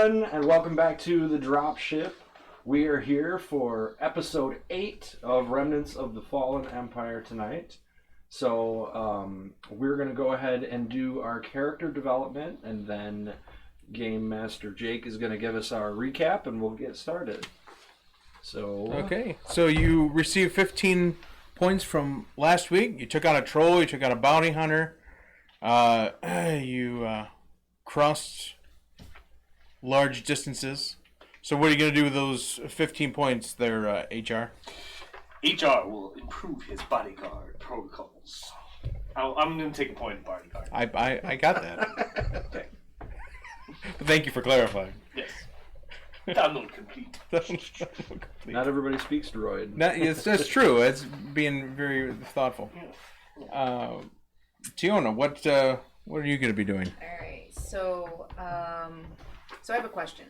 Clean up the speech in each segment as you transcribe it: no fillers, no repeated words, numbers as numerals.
everyone, and welcome back to the Dropship. We are here for episode 8 of Remnants of the Fallen Empire tonight. So we're going to go ahead and do our character development, and then Game Master Jake is going to give us our recap, and we'll get started. Okay, so you received 15 points from last week. You took out a troll, you took out a bounty hunter, you crossed large distances. So what are you going to do with those 15 points there, HR? HR will improve his bodyguard protocols. I'm going to take a point in bodyguard. I got that. Okay. Thank you for clarifying. Yes. Download complete. Not everybody speaks droid. That's true. It's being very thoughtful. Tiona, what are you going to be doing? All right. So I have a question.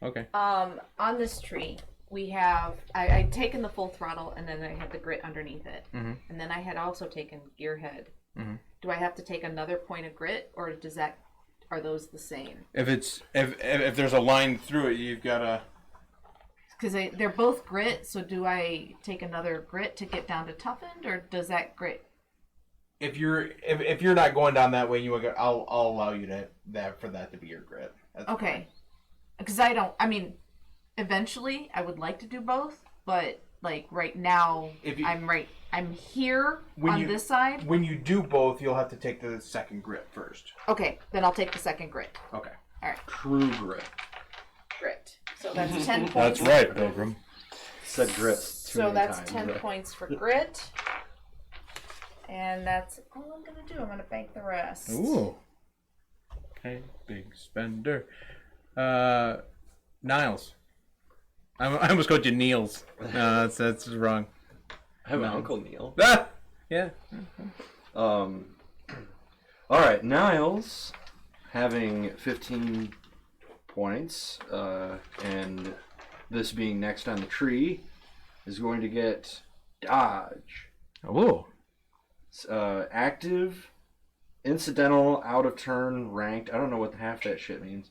Okay. On this tree, we have I'd taken the full throttle, and then I had the grit underneath it, and then I had also taken gearhead. Do I have to take another point of grit, or are those the same? If there's a line through it, you've got to. Because they're both grit, so do I take another grit to get down to toughened, or does that grit? If you're not going down that way, I'll allow you for that to be your grit. That's okay. Fine. Because eventually I would like to do both, but like right now I'm here on this side. When you do both, you'll have to take the second grit first. Okay, then I'll take the second grit. Okay. All right. True grit. Grit. So that's 10 points. That's right, Pilgrim. Said grit. So that's 10 points for grit. And that's all I'm going to do. I'm going to bank the rest. Ooh. Okay, big spender. Niles. I almost called you Niels. No, that's wrong. I have an Uncle Neil. Ah! Yeah. All right, Niles, having 15 points, and this being next on the tree, is going to get dodge. Oh. Active, incidental, out of turn, ranked. I don't know what half that shit means.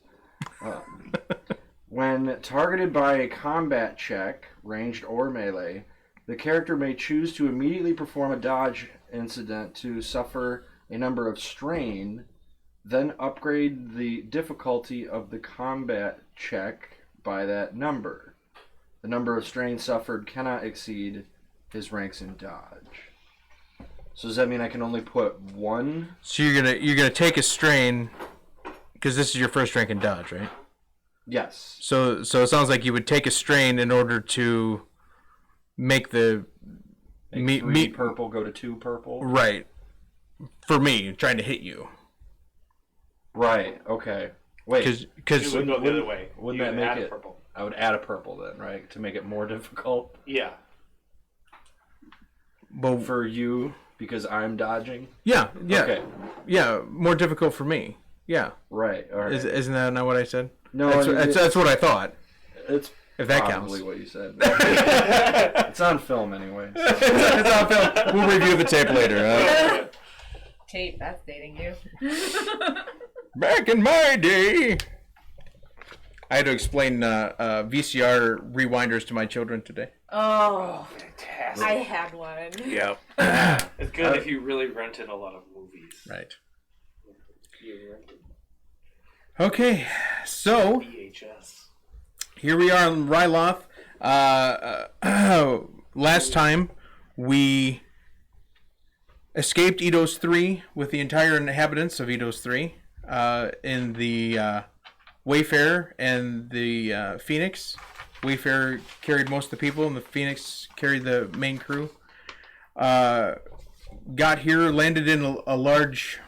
When targeted by a combat check, ranged or melee, the character may choose to immediately perform a dodge incident to suffer a number of strain, then upgrade the difficulty of the combat check by that number. The number of strain suffered cannot exceed his ranks in dodge. So does that mean I can only put one? So you're gonna take a strain, because this is your first rank in dodge, right? Yes. So it sounds like you would take a strain in order to make the three purple go to 2 purple. Right. For me, trying to hit you. Right. Okay. Wait. Because it would go the other way. Wouldn't that make it? Purple. I would add a purple then, right, to make it more difficult. Yeah. But for you, because I'm dodging. Yeah. Okay. Yeah, more difficult for me. Yeah. Right. All right. Isn't that not what I said? No, that's what I thought. It's if that probably counts. What you said. It's on film anyway. So. It's on film. We'll review the tape later. Tape, that's dating you. Back in my day, I had to explain VCR rewinders to my children today. Oh, fantastic! I had one. Yeah. It's good if you really rented a lot of movies. Right. Okay, so VHS. Here we are in Ryloth. Last time we escaped Eidos 3 with the entire inhabitants of Eidos 3 in the Wayfarer and the Phoenix. Wayfarer carried most of the people, and the Phoenix carried the main crew. Got here, landed in a large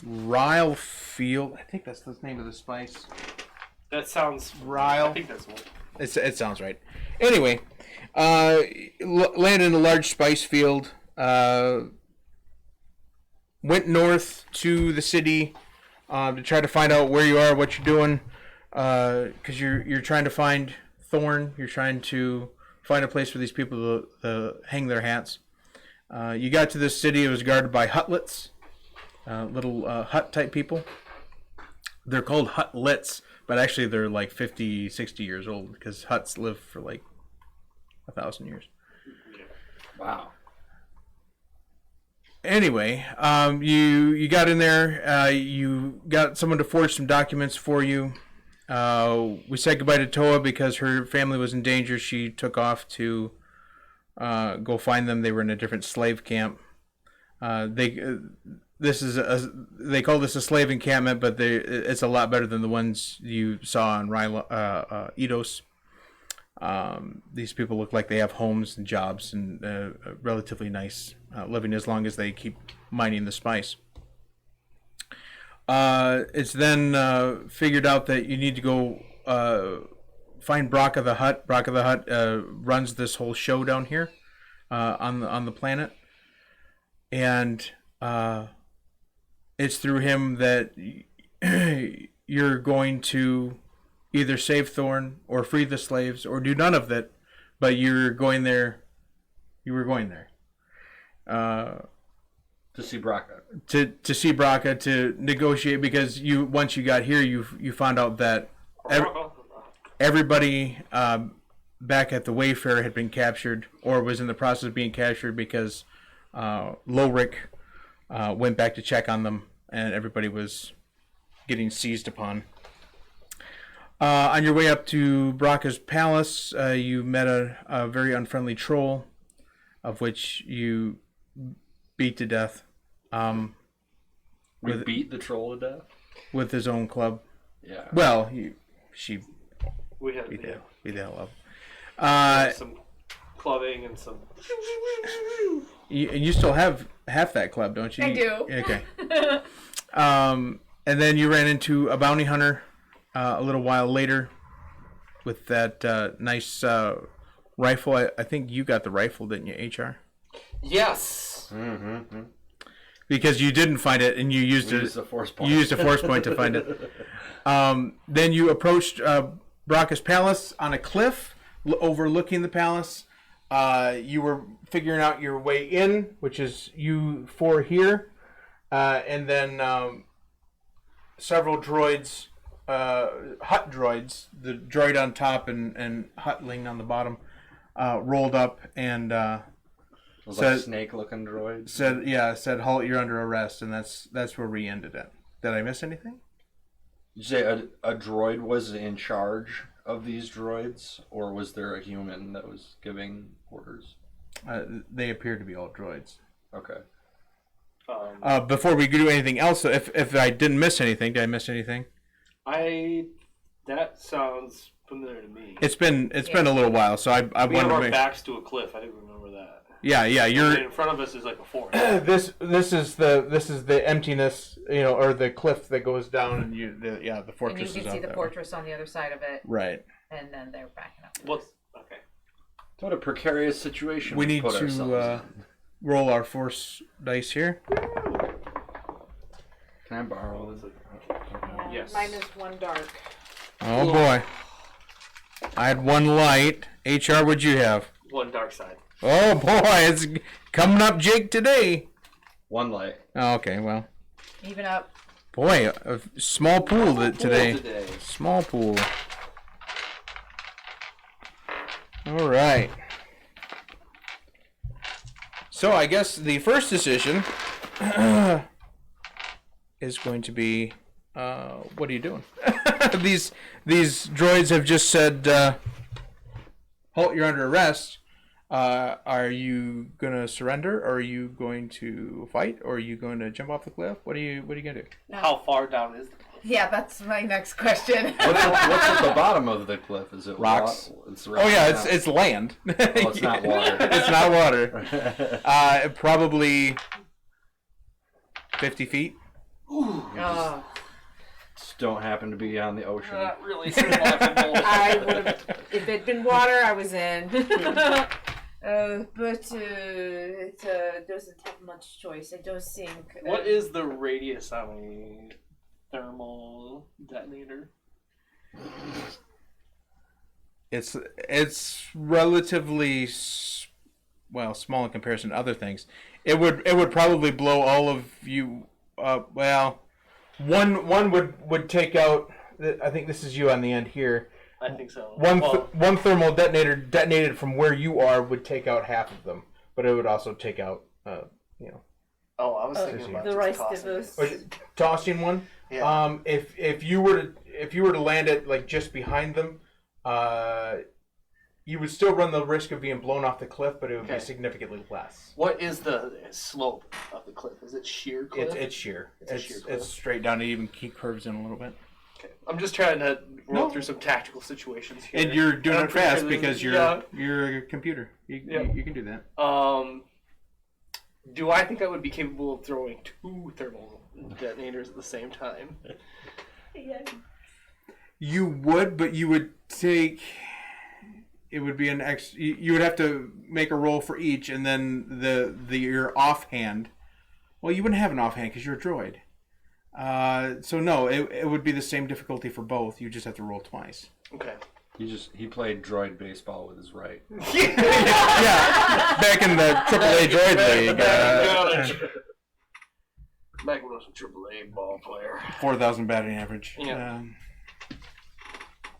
Ryle field. I think that's the name of the spice. That sounds Ryle. I think that's one. It sounds right. Anyway, landed in a large spice field. Went north to the city to try to find out where you are, what you're doing, because you're trying to find Thorn. You're trying to find a place for these people to hang their hats. You got to this city. It was guarded by hutlets, little hut type people. They're called hutlets but actually they're like 50, 60 years old because huts live for like 1,000 years. Wow. Anyway, you got in there. You got someone to forge some documents for you. We said goodbye to Toa because her family was in danger. She took off to go find them. They were in a different slave camp. They call this a slave encampment, but it's a lot better than the ones you saw on Eidos. These people look like they have homes and jobs and relatively nice living as long as they keep mining the spice. It's then figured out that you need to go find Braca the Hutt. Braca the Hutt runs this whole show down here on the planet, and it's through him that you're going to either save Thorn or free the slaves or do none of that, but you're going there. You were going there. To see Braca. To see Braca, to negotiate, because once you got here, you found out that everybody back at the Wayfarer had been captured or was in the process of being captured because Lowrick went back to check on them and everybody was getting seized upon. On your way up to Braca's palace, you met a very unfriendly troll, of which you beat to death. We beat the troll to death? With his own club. Yeah. Well, she We had beat the hell up. some clubbing and some. You still have half that club, don't you? I do. Okay. And then you ran into a bounty hunter a little while later with that nice rifle. I think you got the rifle, didn't you, HR? Yes. Mm-hmm. Because you didn't find it, and you used a force point. You used a force point to find it. Then you approached Braca's palace on a cliff overlooking the palace. You were figuring out your way in, which is you four here, and then several droids, hut droids, the droid on top and hutling on the bottom, rolled up and Those said, like snake-looking droids. said halt, you're under arrest, and that's where we ended it. Did I miss anything? Did you say a droid was in charge of these droids, or was there a human that was giving orders? They appear to be all droids. Okay. Before we do anything else, if I didn't miss anything, did I miss anything? That sounds familiar to me. It's been a little while, so I We have wanted to our make. backs to a cliff. I didn't remember that. Yeah, And you're. in front of us is like a forest. This is the emptiness, or the cliff that goes down, and the And you fortress can is see out the there. fortress on the other side of it, Right. and then they're backing up. What's okay? What a precarious situation We need put to ourselves in. roll our force dice here. Can I borrow this? Yes. Mine is one dark. Oh boy. I had one light. HR, what'd you have? One dark side. Oh boy, it's coming up Jake today. One light. Oh, okay, well. Even up. Boy, a small pool today. Today. Small pool. All right. So I guess the first decision is going to be, what are you doing? These droids have just said, halt, you're under arrest. Are you gonna surrender, or are you going to fight, or are you going to jump off the cliff? What are you gonna do? How far down is the cliff? Yeah, that's my next question. What's at the bottom of the cliff? Is it Rocks. It's Oh rocks. yeah, it's land. Oh, it's not water. It's not water. Probably 50 feet. Oh, Just don't happen to be on the ocean. Not really survivable. I would have. If it'd been water, I was in. But it doesn't have much choice. It does sink. What is the radius on a thermal detonator? It's relatively small in comparison to other things. It would probably blow all of you up. Well, one would take out I think this is you on the end here. I think so. One thermal detonator detonated from where you are would take out half of them, but it would also take out, Oh, I was thinking about the just rest of tossing us. it. tossing one. Yeah. If you were to land it like just behind them, you would still run the risk of being blown off the cliff, but it would be significantly less. What is the slope of the cliff? Is it sheer cliff? It's sheer. It's sheer cliff. It's straight down. It even curves in a little bit. Okay. I'm just trying to roll through some tactical situations here. And you're doing I'm it pretty fast sure because there's- you're a computer. You can do that. Do I think I would be capable of throwing 2 thermal detonators at the same time? Yeah. You would, but you would take. It would be an X. You would have to make a roll for each, and then your offhand. Well, you wouldn't have an offhand because you're a droid. So no, it would be the same difficulty for both. You just have to roll twice. Okay. He played droid baseball with his right. Yeah, back in the AAA droid league. Back when I was a AAA ball player. 4,000 batting average. Yeah.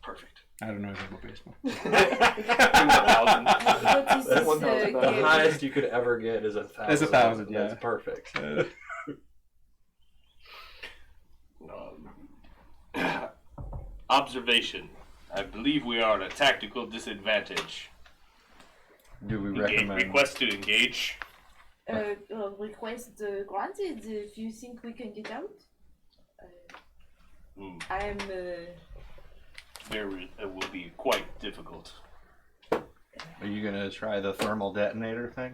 Perfect. I don't know anything about baseball. 1,000. What is this 1,000 The game? highest you could ever get is 1,000. Is 1,000, yeah. That's perfect. Observation. I believe we are at a tactical disadvantage. Do we recommend? Request to engage. Request granted if you think we can get out. I'm. It will be quite difficult. Are you gonna try the thermal detonator thing?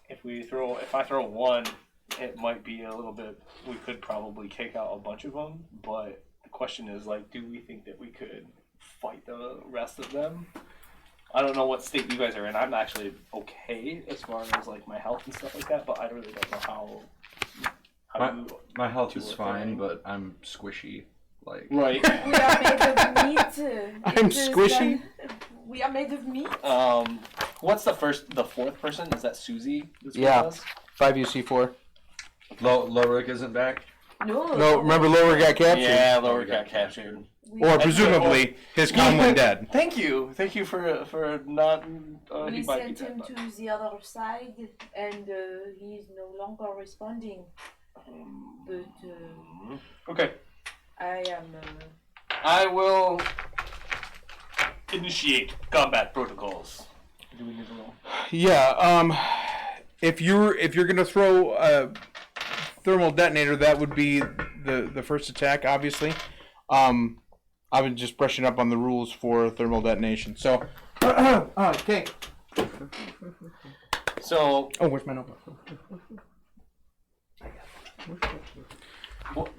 If I throw one, it might be a little bit. We could probably take out a bunch of them, but the question is, like, do we think that we could fight the rest of them? I don't know what state you guys are in. I'm actually okay as far as like my health and stuff like that, but I really don't know how My health two is are fine, faring. but I'm squishy. Like Right. We are made of meat. I'm squishy. We are made of meat. What's the fourth person? Is that Susie? That's what Yeah. it was? 5UC4. Lorik isn't back. No, remember Lower got captured? Yeah, Lower got captured. Or presumably his comm went dead. Thank you for not. We He might sent be him dead, to the other side, and he is no longer responding. But okay. I am. I will initiate combat protocols. Do we need to roll? Yeah. If you're gonna throw a thermal detonator, that would be the first attack, obviously. I've been just brushing up on the rules for thermal detonation. So, okay. So, Oh, where's my notebook?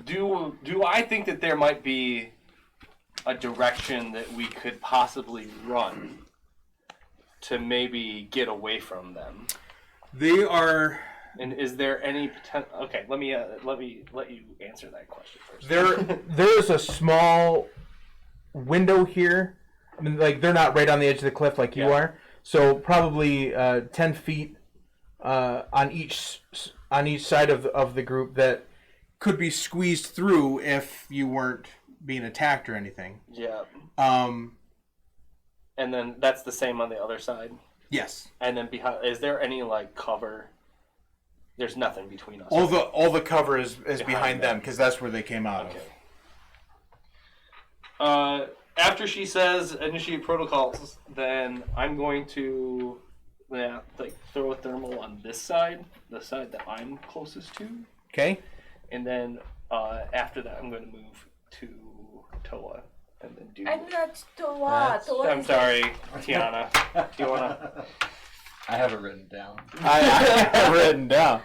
do I think that there might be a direction that we could possibly run to maybe get away from them? They are. And is there any potential? Okay, let me let you answer that question first. There is a small window here. I mean, like they're not right on the edge of the cliff like you are. So probably 10 feet on each side of the group that could be squeezed through if you weren't being attacked or anything. Yeah. Um. And then that's the same on the other side. Yes. And then behind, is there any like cover? There's nothing between us. All the cover is behind Behind them them. because that's where they came out Okay. of. After she says initiate protocols, then I'm going to throw a thermal on this side, the side that I'm closest to, Okay. and then after that I'm going to move to Toa and then do. I'm not Toa. Toa I'm is sorry, Tiana. Do you wanna? I have it written down. I have written down.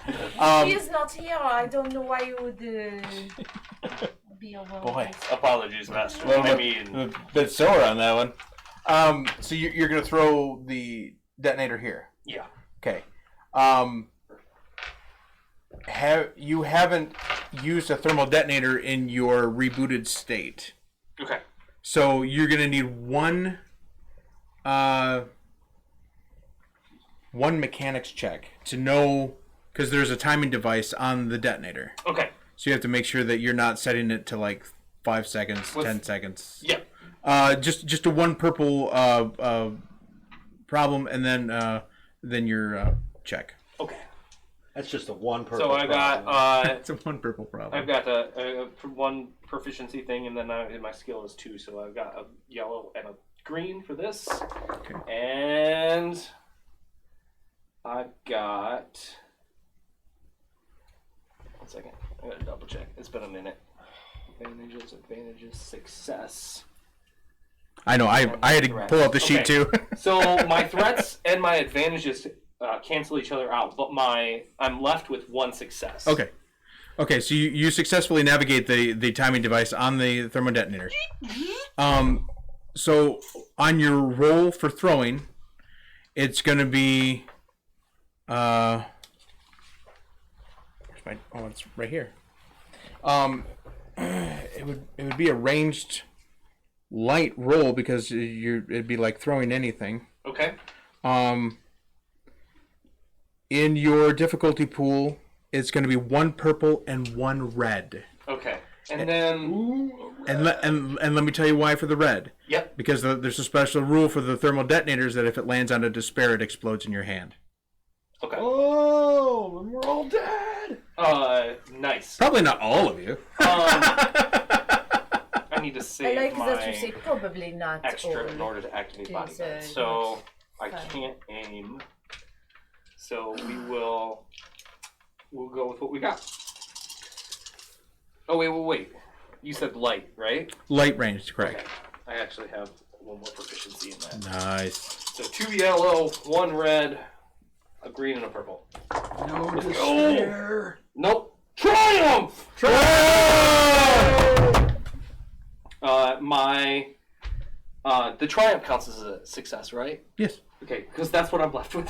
He is not here. I don't know why you would be alone. Boy. Apologies, Master. Little I bit- mean, a bit sore on that one. So you're gonna throw the detonator here. yeah. Okay. You haven't used a thermal detonator in your rebooted state, Okay. so you're gonna need one mechanics check to know, because there's a timing device on the detonator. Okay. So you have to make sure that you're not setting it to like 5 seconds, With- 10 seconds. Yep. Just a one purple problem, and then your check. Okay. That's just a one purple. So I got It's a one purple problem. I've got a one proficiency thing, and then my skill is 2. So I've got a yellow and a green for this, Okay. and I've got. 1 second. I gotta double check. It's been a minute. Advantages, success. I know. I had to pull up the sheet Okay. too. So my threats and my advantages cancel each other out, but I'm left with 1 success. Okay. Okay, so you successfully navigate the timing device on the thermodetonator. So on your roll for throwing, it's going to be where's my it's right here. It would be a ranged light roll because it'd be like throwing anything. Okay. In your difficulty pool, it's going to be 1 purple and 1 red. Okay. And then. And let me tell you why for the red. Yep. Because there's a special rule for the thermal detonators that if it lands on a despair, it explodes in your hand. Okay. Oh, and we're all dead. Nice. Probably not all of you. I need to I save like my that you say probably not extra all. in order to activate Is, bodyguard. uh, So I fine. can't aim. So we'll go with what we got. Oh wait. You said light, right? Light range, correct. Okay. I actually have 1 more proficiency in that. Nice. So 2 yellow, 1 red, a green, and a purple. No despair. Nope. Triumph! The triumph counts as a success, right? Yes. Okay, because that's what I'm left with.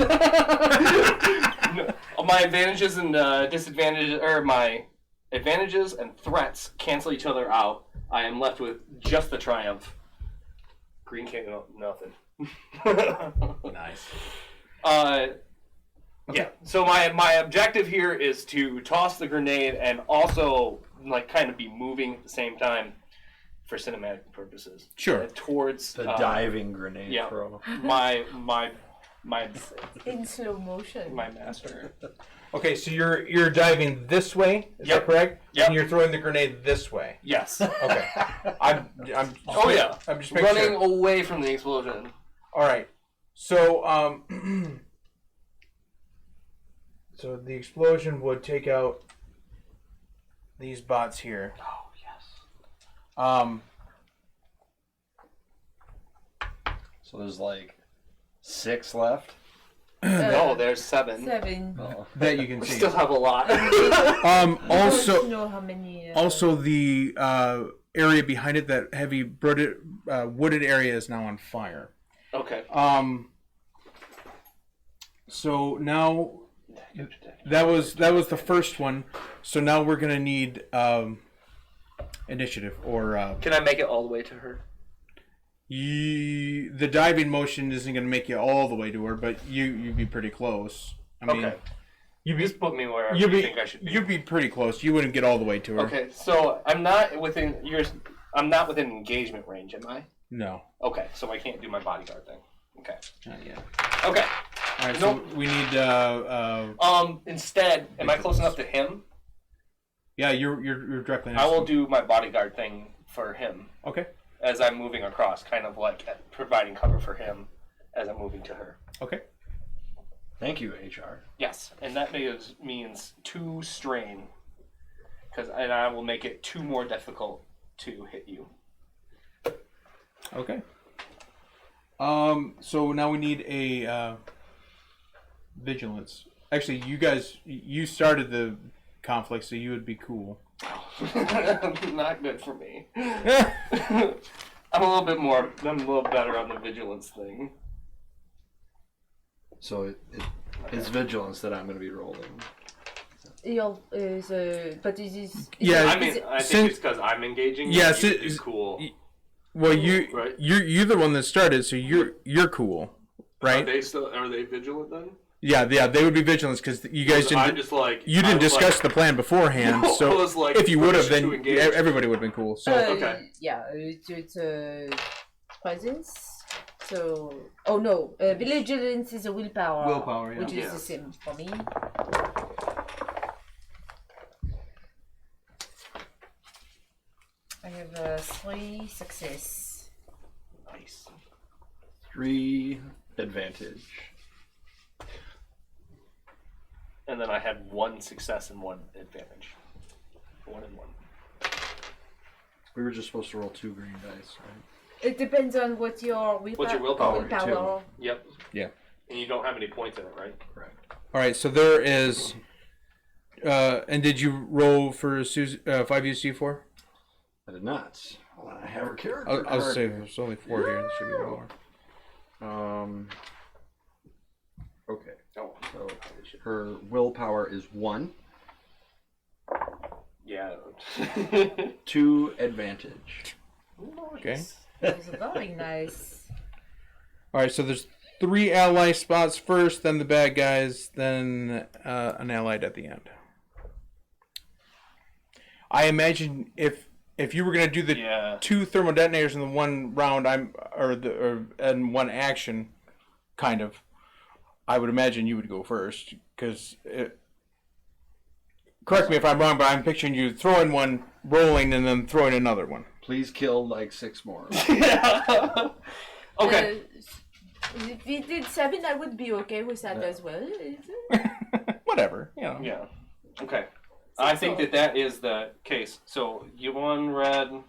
No, my advantages and disadvantages, or my advantages and threats cancel each other out. I am left with just the triumph. Green can't go nothing. Nice. Yeah. So my objective here is to toss the grenade and also like kind of be moving at the same time for cinematic purposes. Sure. Towards The diving grenade yeah. throw. my In slow motion. my master. Okay, so you're diving this way. Is Yep. that correct? Yep. And you're throwing the grenade this way. Yes. Okay. I'm Oh yeah. I'm just making Running sure. away from the explosion. All right. So so the explosion would take out these bots here. Oh yes. So there's like 6 left. No, there's 7. 7. Oh. that you can We see. still have a lot. Also, Also know how many. also the area behind it, that heavy wooded area, is now on fire. Okay. So now that was the first one. So now we're gonna need initiative or Can I make it all the way to her? the diving motion isn't gonna make you all the way to her, but you'd be pretty close. I mean, Okay. you'd be Just put me wherever you'd you be think I should be. you'd be pretty close. You wouldn't get all the way to her. Okay, so I'm not within engagement range, am I? No. Okay, so I can't do my bodyguard thing. Okay. Not yet. Okay. All right. Nope. So we need Instead, am I close enough to him? yeah. You're directly next I to will him. do my bodyguard thing for him Okay. as I'm moving across, kind of like providing cover for him as I'm moving to her. Okay. Thank you, HR. Yes, and that means 2 strain, and I will make it 2 more difficult to hit you. Okay. So now we need a vigilance. Actually, you started the conflict, so you would be cool. Not good for me. I'm a little better on the vigilance thing. So it's vigilance that I'm going to be rolling. But is this? Yeah, I mean, is it- I think since- it's because I'm engaging. Yes, you it would be is- cool. Well, Right. you're the one that started, so you're cool, Are right? they vigilant then? Yeah, they would be vigilant because you guys didn't. I'm just like You didn't discuss the plan beforehand, No, so I was like, if you would have, permission then to engage. everybody would have been cool. So okay. Yeah, it's presence. So, oh no, vigilance is a willpower. Willpower, yeah. Which is Yes. the same for me. I have 3 success. Nice. 3 advantage. And then I had 1 success and 1 advantage. 1 and 1. We were just supposed to roll 2 green dice, right? It depends on what your willpower. What's your willpower? willpower. Yep. Yeah. And you don't have any points in it, right? Correct. all right, so there is. And did you roll for 5UC4? I did not. Hold on, I have her character I'll card. say there's only 4 here. There should be one more. Okay. Oh. So her willpower is 1. Yeah. 2 advantage. Okay. That's very nice. All right, so there's 3 ally spots first, then the bad guys, then an allied at the end. I imagine if you were gonna do the Yeah. 2 thermal detonators in the one round, in one action, kind of, I would imagine you would go first because. Correct me if I'm wrong, but I'm picturing you throwing one, rolling, and then throwing another one. Please kill like 6 more. Yeah. Okay. If we did 7, I would be okay with that as well. Whatever, you know. Yeah. Okay. I think that is the case. So you won red.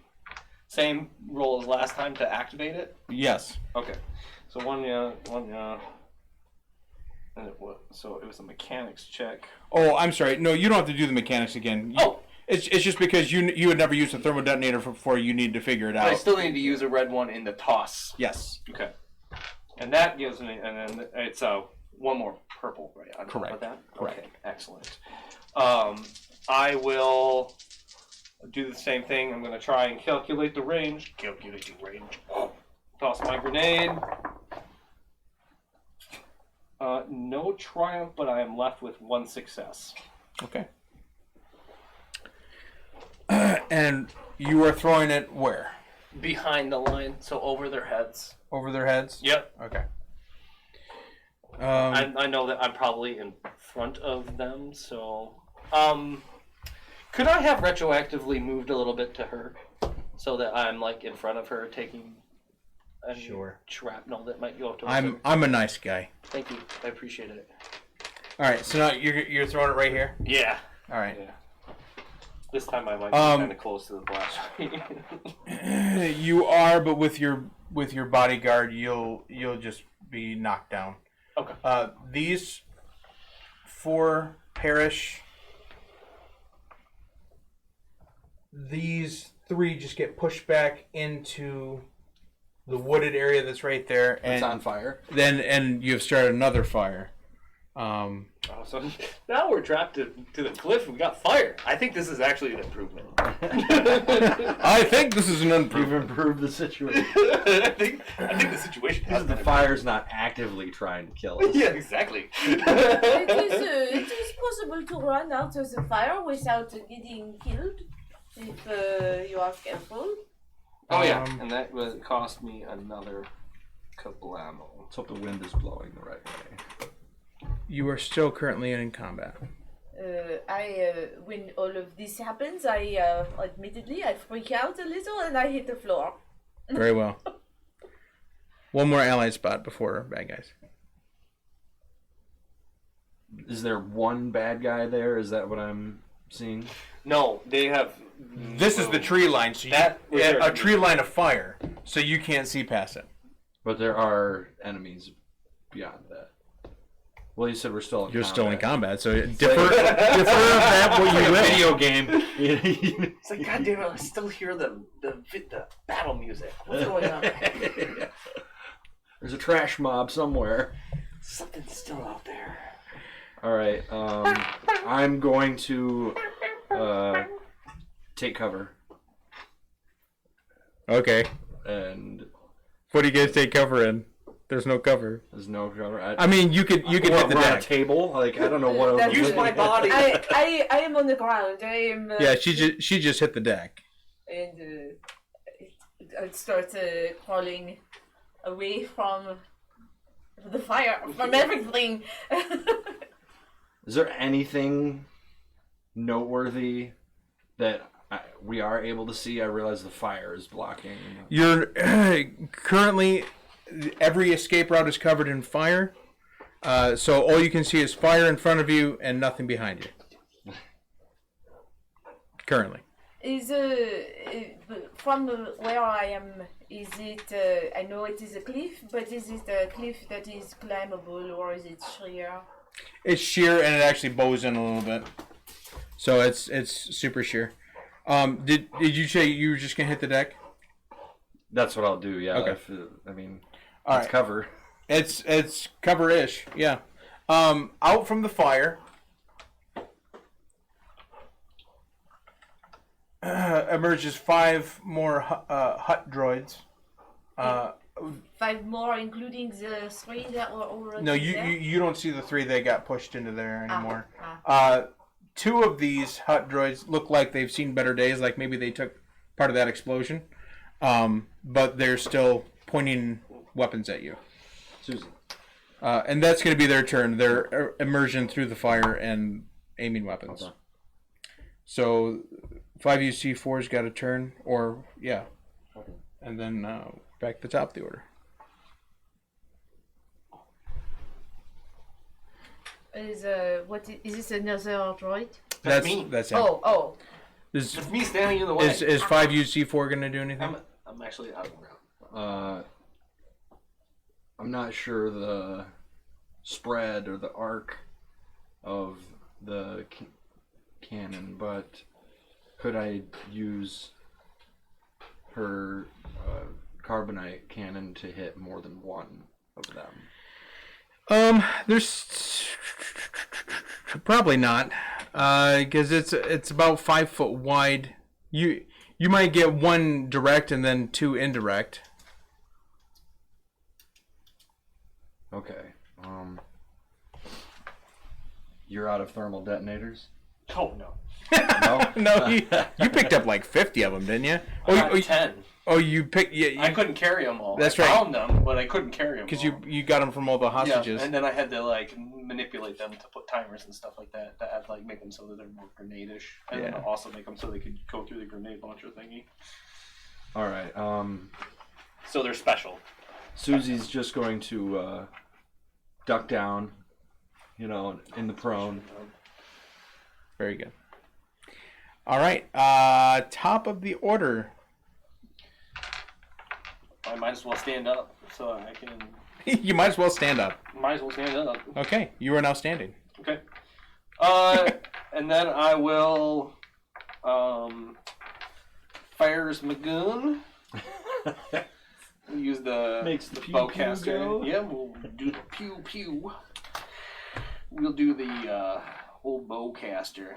Same roll as last time to activate it. Yes. Okay. So one yeah. And it was a mechanics check. Oh, I'm sorry. No, you don't have to do the mechanics again. It's just because you had never used a thermal detonator before. You need to figure it out. I still need to use a red one in the toss. Yes. Okay. And that gives me, and then it's one more purple right on top Correct. of that. Correct. Okay, excellent. I will do the same thing. I'm going to try and calculate the range. Calculating range. Toss my grenade. No triumph, but I am left with 1 success. Okay. And you are throwing it where? Behind the line, so over their heads. Over their heads? Yep. Okay. I know that I'm probably in front of them, so... could I have retroactively moved a little bit to her? So that I'm, like, in front of her, taking any shrapnel that might go to her? I'm a nice guy. Thank you. I appreciate it. All right, so now you're throwing it right here? Yeah. All right. Yeah. This time I might be kind of close to the blast. You are, but with your bodyguard, you'll just be knocked down. Okay. These 4 perish. These 3 just get pushed back into the wooded area that's right there, and It's on fire. and you've started another fire. So now we're trapped to the cliff and we got fire. I think this is actually an improvement. I think this is an You've improvement. improved the situation. I think the situation has The been fire's not actively trying to kill us. Yeah, exactly. It is possible to run out of the fire without getting killed if you are careful. Oh yeah, and that would cost me another kablamo. Let's hope the wind is blowing the right way. You are still currently in combat. When all of this happens, admittedly I freak out a little and I hit the floor. Very well. One more allied spot before bad guys. Is there one bad guy there? Is that what I'm seeing? No, they have. This is the tree line, so a tree line of fire, so you can't see past it. But there are enemies beyond that. Well, you said we're still in You're combat. still in combat, so defer that what you will. Video game. It's like, God damn it! I still hear the battle music. What's going on? There's a trash mob somewhere. Something's still out there. All right. I'm going to take cover. Okay. And What do you guys take cover in? There's no cover. There's no cover. I mean, you could hit the on a deck. table. Like I don't know what. That's Use it. my body. I am on the ground. I am. Yeah, she just hit the deck. And it starts crawling away from the fire, from everything. Is there anything noteworthy that we are able to see? I realize the fire is blocking. You're currently every escape route is covered in fire, so all you can see is fire in front of you and nothing behind you. Currently. Is from where I am? Is it? I know it is a cliff, but is it a cliff that is climbable or is it sheer? It's sheer and it actually bows in a little bit, so it's super sheer. Did you say you were just gonna hit the deck? That's what I'll do. Yeah. Okay. I mean, All it's right. cover. It's cover-ish. Yeah. Out from the fire. Emerges 5 more hut droids. 5 more, including the 3 that were already No, there? you don't see the 3 that got pushed into there anymore. 2 of these hut droids look like they've seen better days, like maybe they took part of that explosion, but they're still pointing weapons at you. Susan. And that's going to be their turn. Their immersion through the fire and aiming weapons. Okay. So 5UC4's got a turn, or yeah, Okay. and then back to the top of the order. Is this another droid? That's me. That's him. Oh. Is It's me standing in the way. 5UC4 going to do anything? I'm actually out of the ground. I'm not sure the spread or the arc of the cannon, but could I use her carbonite cannon to hit more than one of them? There's probably not, because it's about 5 foot wide. You might get 1 direct and then 2 indirect. Okay. You're out of thermal detonators? Oh no. No? No, you picked up like 50 of them, didn't you? I got 10. Oh, you picked. Yeah, I couldn't carry them all. That's I right. found them, but I couldn't carry them. because you got them from all the hostages. Yeah, and then I had to like manipulate them to put timers and stuff like that. To have like make them so that they're more grenade-ish, and then Yeah. also make them so they could go through the grenade launcher thingy. All right. So they're special. Susie's just going to duck down, in the prone. Very good. All right, top of the order. I might as well stand up so I can. You might as well stand up. Might as well stand up. Okay, you are now standing. Okay. And then I will fires my gun. We'll use the Makes the pew bowcaster. pew go. Yeah, we'll do the pew pew. We'll do the old bowcaster.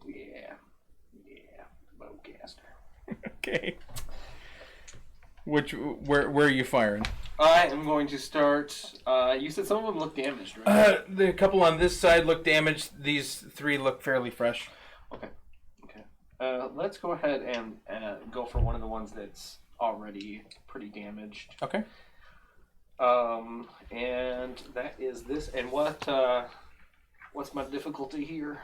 Yeah, bowcaster. Okay. Where are you firing? I am going to start. You said some of them look damaged, right? The couple on this side look damaged. These 3 look fairly fresh. Okay. Let's go ahead and go for one of the ones that's already pretty damaged. Okay. And that is this. And what's my difficulty here?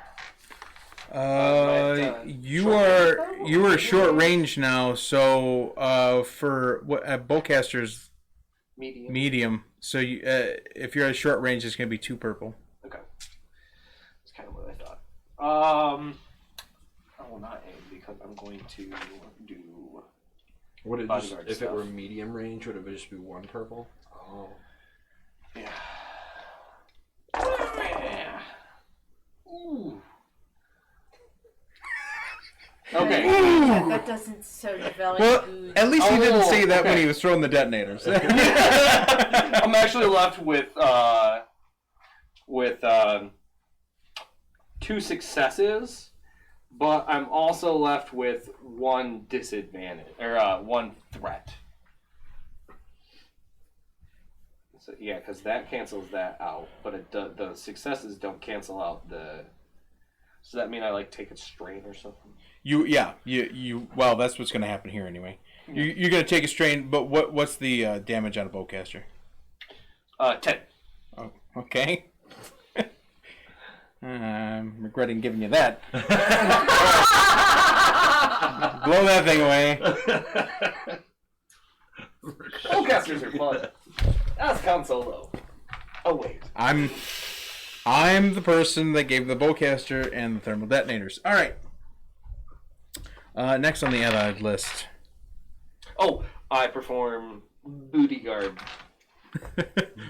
You are short range now, so for what bowcaster's Medium. medium. So you, if you're at short range, it's gonna be 2 purple. Okay. That's kind of what I thought. I will not aim because I'm going to do. Would it just, Bodyguard if stuff. it were medium range, would it just be 1 purple? Oh. Yeah. Yeah. Ooh. Okay. That doesn't sound very Well, good. at least he didn't say that when okay. he was throwing the detonators. I'm actually left with 2 successes, but I'm also left with 1 disadvantage or 1 threat. So yeah, because that cancels that out, but the successes don't cancel out the. So that mean I like take a strain or something? You well, that's what's going to happen here anyway. You're going to take a strain, but what's the damage on a bowcaster? 10. Oh, okay. I'm regretting giving you that. Blow that thing away. Bowcasters are fun. That's console though. Oh wait. I'm the person that gave the bowcaster and the thermal detonators. All right. Next on the allied list. Oh, I perform booty guard.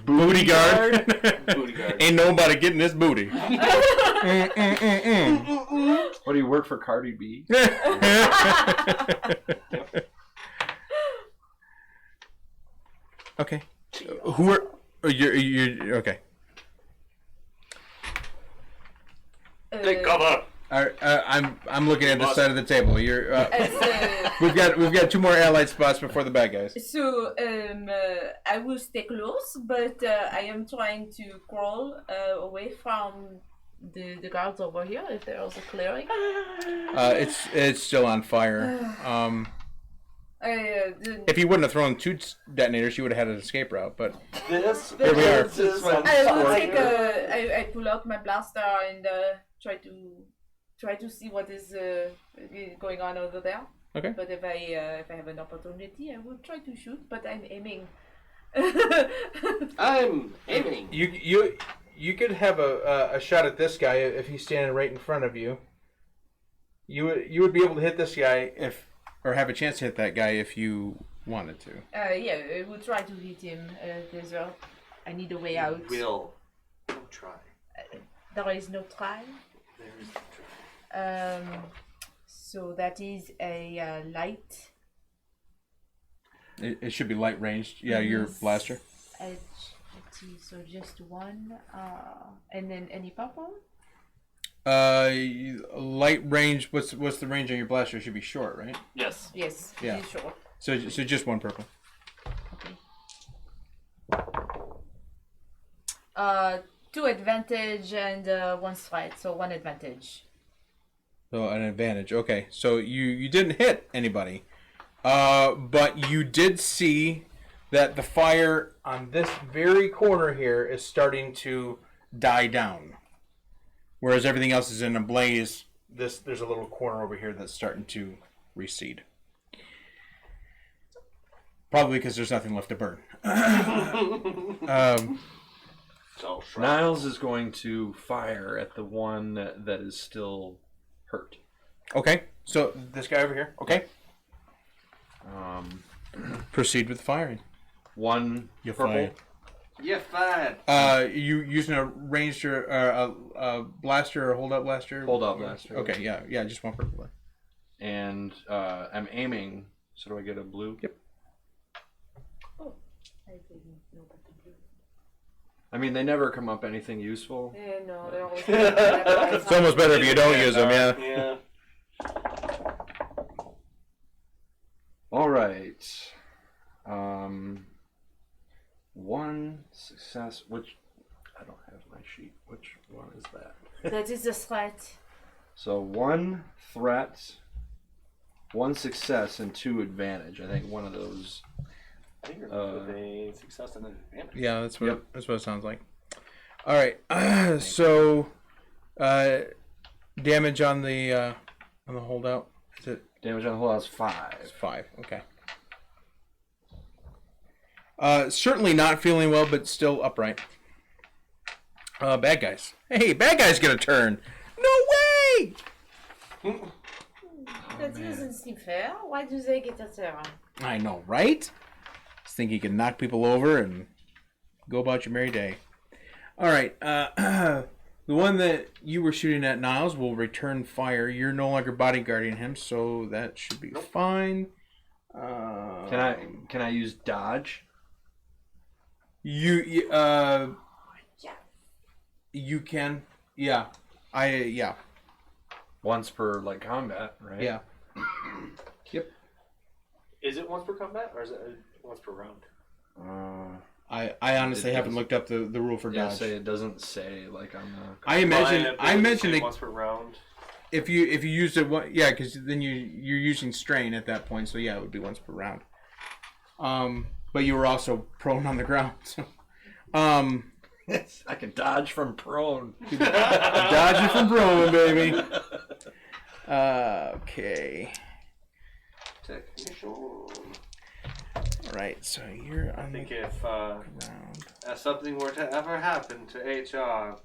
Booty guard. Booty guard. Ain't nobody getting this booty. What do you work for, Cardi B? Okay. Who are you're okay? Take cover. All right, I'm looking at this side of the table. You're As, we've got 2 more allied spots before the bad guys. so I will stay close, but I am trying to crawl away from the guards over here. If there's a clearing. It's still on fire. If you wouldn't have thrown 2 detonators, you would have had an escape route. But This. Here we are. I will take I pull out my blaster and try to see what is going on over there. Okay. But if I have an opportunity, I will try to shoot. But I'm aiming. I'm aiming. You could have a shot at this guy if he's standing right in front of you. You would be able to hit this guy or have a chance to hit that guy if you wanted to. Yeah, I will try to hit him. I need a way out. Will. Don't try. There is no try. There is no try. So that is a light. It should be light ranged. Yeah, your blaster. Let's see. So just one. And then any purple. Light range. What's the range on your blaster? It should be short, right? Yes. Yes. Yeah. Sure. So just 1 purple. Okay. 2 advantage and 1 threat. So 1 advantage. So an advantage. Okay. So you didn't hit anybody, but you did see that the fire on this very corner here is starting to die down. Whereas everything else is in a blaze, there's a little corner over here that's starting to recede. Probably because there's nothing left to burn. Niles is going to fire at the one that is still hurt. Okay, so this guy over here. Okay. Proceed with firing. 1 You're purple. fired. You're fine. You using a ranged or a blaster or hold-up blaster? Hold-up blaster. Okay, yeah, just 1 purple. And I'm aiming. So do I get a blue? Yep. Oh, I didn't know about the blue. I mean, they never come up anything useful. Yeah, no, they're always. It's almost better if you don't use them. Yeah. Yeah. All right. 1 success. Which I don't have my sheet. Which one is that? That is a threat. So 1 threat, 1 success, and 2 advantage. I think one of those. I think you're with a success and an advantage. Yeah, that's what it sounds like. All right, so damage on the holdout. Is it Damage on the whole house 5. 5? Okay. Certainly not feeling well, but still upright. Bad guys. Hey, bad guys get a turn. No way! That doesn't seem fair. Why do they get a turn? I know, right? Just think you can knock people over and go about your merry day. All right. The one that you were shooting at, Niles, will return fire. You're no longer bodyguarding him, so that should be fine. Can I use dodge? You can. Yeah. Yeah. Once per combat, right? Yeah. Yep. Is it once per combat or is it once per round? I honestly haven't looked up the rule for Yeah, dodge. say it doesn't say like on the. I imagine once per round. if you used it, yeah, because then you're using strain at that point. So yeah, it would be once per round. But you were also prone on the ground. So, I can dodge from prone. dodge it from prone, baby. Okay. Technician. All right. So you're on I think the if ground. something were to ever happen to HR,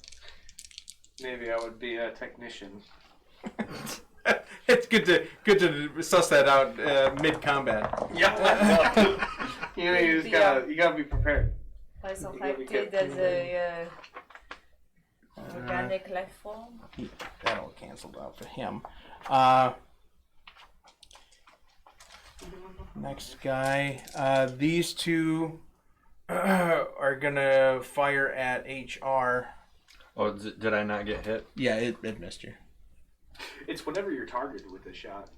maybe I would be a technician. It's good to suss that out mid combat. Yeah. You just gotta be prepared. Resurrected as a organic life form. That'll cancel out for him. Next guy. These two are gonna fire at HR. Oh, did I not get hit? Yeah, it missed you. It's whenever you're targeted with this shot.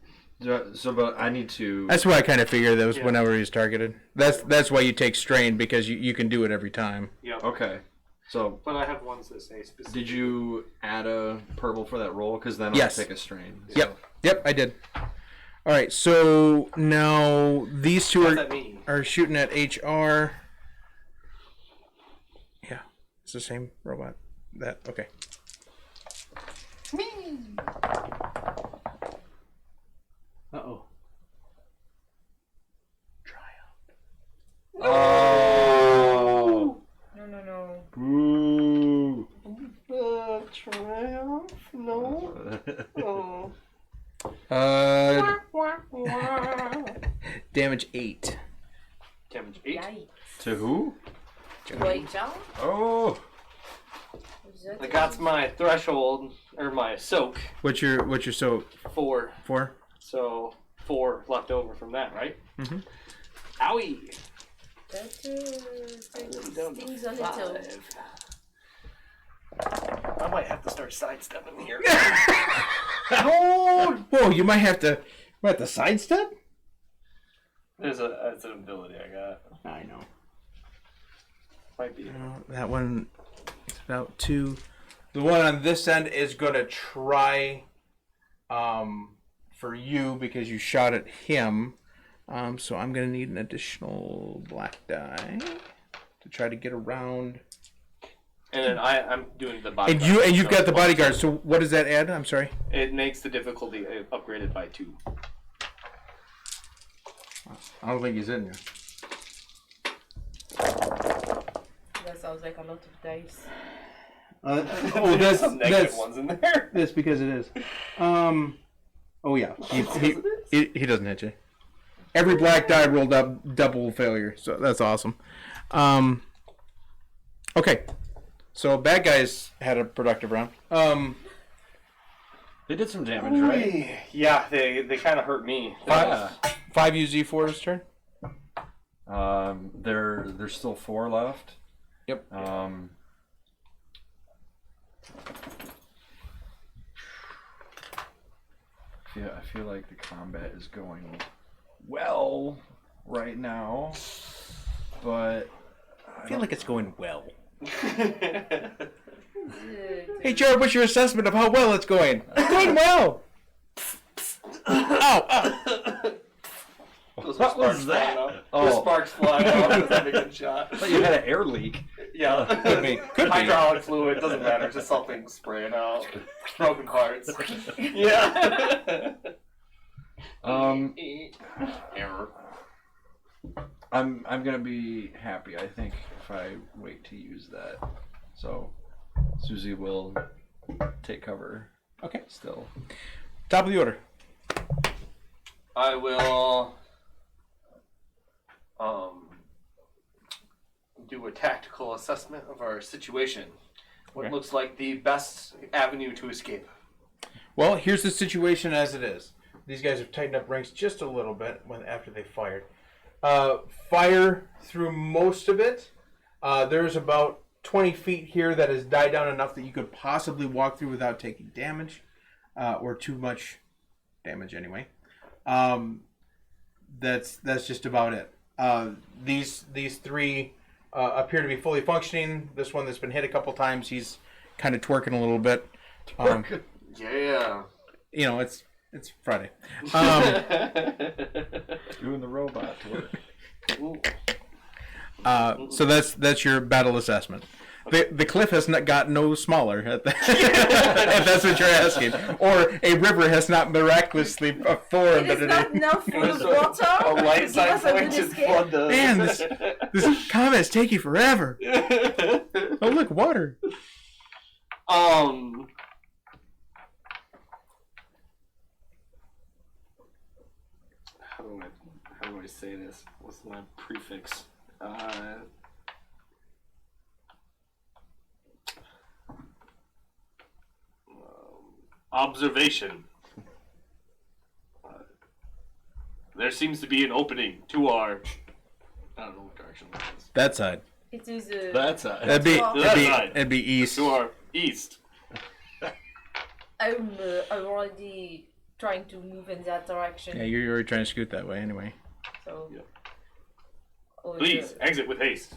So, but I need to. That's what I kind of figured. That was whenever he's targeted. That's why you take strain, because you can do it every time. Yep. Okay. So. But I have ones that say specific. Did you add a purple for that roll? Because then Yes. I'll take a strain. Yep, I did. All right, so now these two What's that mean? are shooting at HR. Yeah, it's the same robot. That okay. Uh-oh. Oh. No. Boo. Triumph? No. Oh. Damage 8. Damage 8. Yikes. To who? Wait, John? Oh. Like that's my threshold or my soak. What's your soak? 4. 4? So 4 left over from that, right? Mm-hmm. Owie. That stings a little. 5. I might have to start sidestepping here. Oh! Whoa! You might have to sidestep. That's an ability I got. I know. Might be. That one is about 2. The one on this end is gonna try for you because you shot at him. So I'm gonna need an additional black die to try to get around. And then I'm doing the body. And you've got the bodyguard. So what does that add? I'm sorry. It makes the difficulty upgraded by 2. I don't think he's in there. That sounds like a lot of dice. There's some negative ones in there. That's because it is. Oh yeah, he doesn't hit you. Every black die rolled up double failure, so that's awesome. Okay, so bad guys had a productive round. They did some damage, right? Yeah, they kind of hurt me. 5 UZ4's turn. There's still 4 left. Yep. I feel like the combat is going well right now, but I feel like it's going well. Hey, Jared, what's your assessment of how well it's going? It's going well. Ow! Those What were was sparks that? flying out. Oh. The sparks flying out. That was a good shot. I thought you had an air leak. Yeah. Could be. Hydraulic fluid, doesn't matter. Just something spraying out. Broken parts. Yeah. Error. I'm gonna be happy, I think, if I wait to use that. So Susie will take cover. Okay. Still. Top of the order. I will do a tactical assessment of our situation. What looks like the best avenue to escape. Well, here's the situation as it is. These guys have tightened up ranks just a little bit after they fired. Fire through most of it. There's about 20 feet here that has died down enough that you could possibly walk through without taking damage, or too much damage anyway. That's just about it. These 3 appear to be fully functioning. This one that's been hit a couple times, he's kind of twerking a little bit. Yeah. You know, it's Friday. Doing the robot work. So that's your battle assessment. The cliff has not got no smaller, if that's what you're asking. Or a river has not miraculously formed. It is not now full of water. A light to give us side a good point just escape. flood the. Man, this combat's taking forever. Oh, look, water. How do I say this? What's my prefix? Observation. There seems to be an opening to our. I don't know what direction that is. That side. It is That's That'd be east. To our east. I'm already trying to move in that direction. Yeah, you're already trying to scoot that way anyway. So. Yep. Oh, Please exit with haste.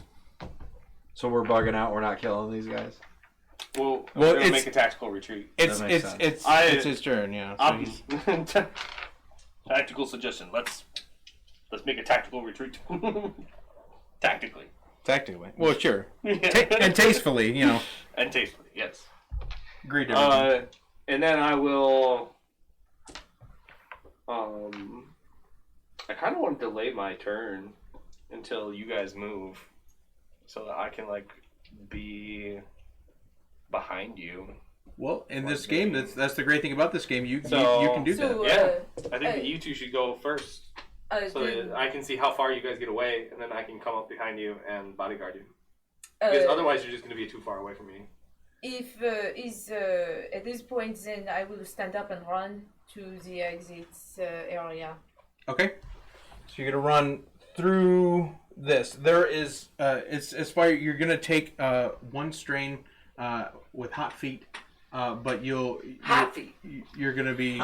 So we're bugging out. We're not killing these guys. Well, Well, we're gonna it's- make a tactical retreat. It's That makes it's sense. it's his turn, yeah. So he's- Tactical suggestion. Let's make a tactical retreat. Tactically. tactically. Well, sure. And tastefully, you know. And tastefully, yes. Agreed to everything. And then I will. I kind of want to delay my turn until you guys move, so that I can be behind you. Well, in this game, that's the great thing about this game. You So- can do that. So, Yeah. I think that you two should go first, so then, that I can see how far you guys get away, and then I can come up behind you and bodyguard you. Because otherwise, you're just going to be too far away from me. if at this point, then I will stand up and run to the exit area. Okay. So you're gonna run through this. There is it's fire. You're gonna take one strain with hot feet, but you're gonna be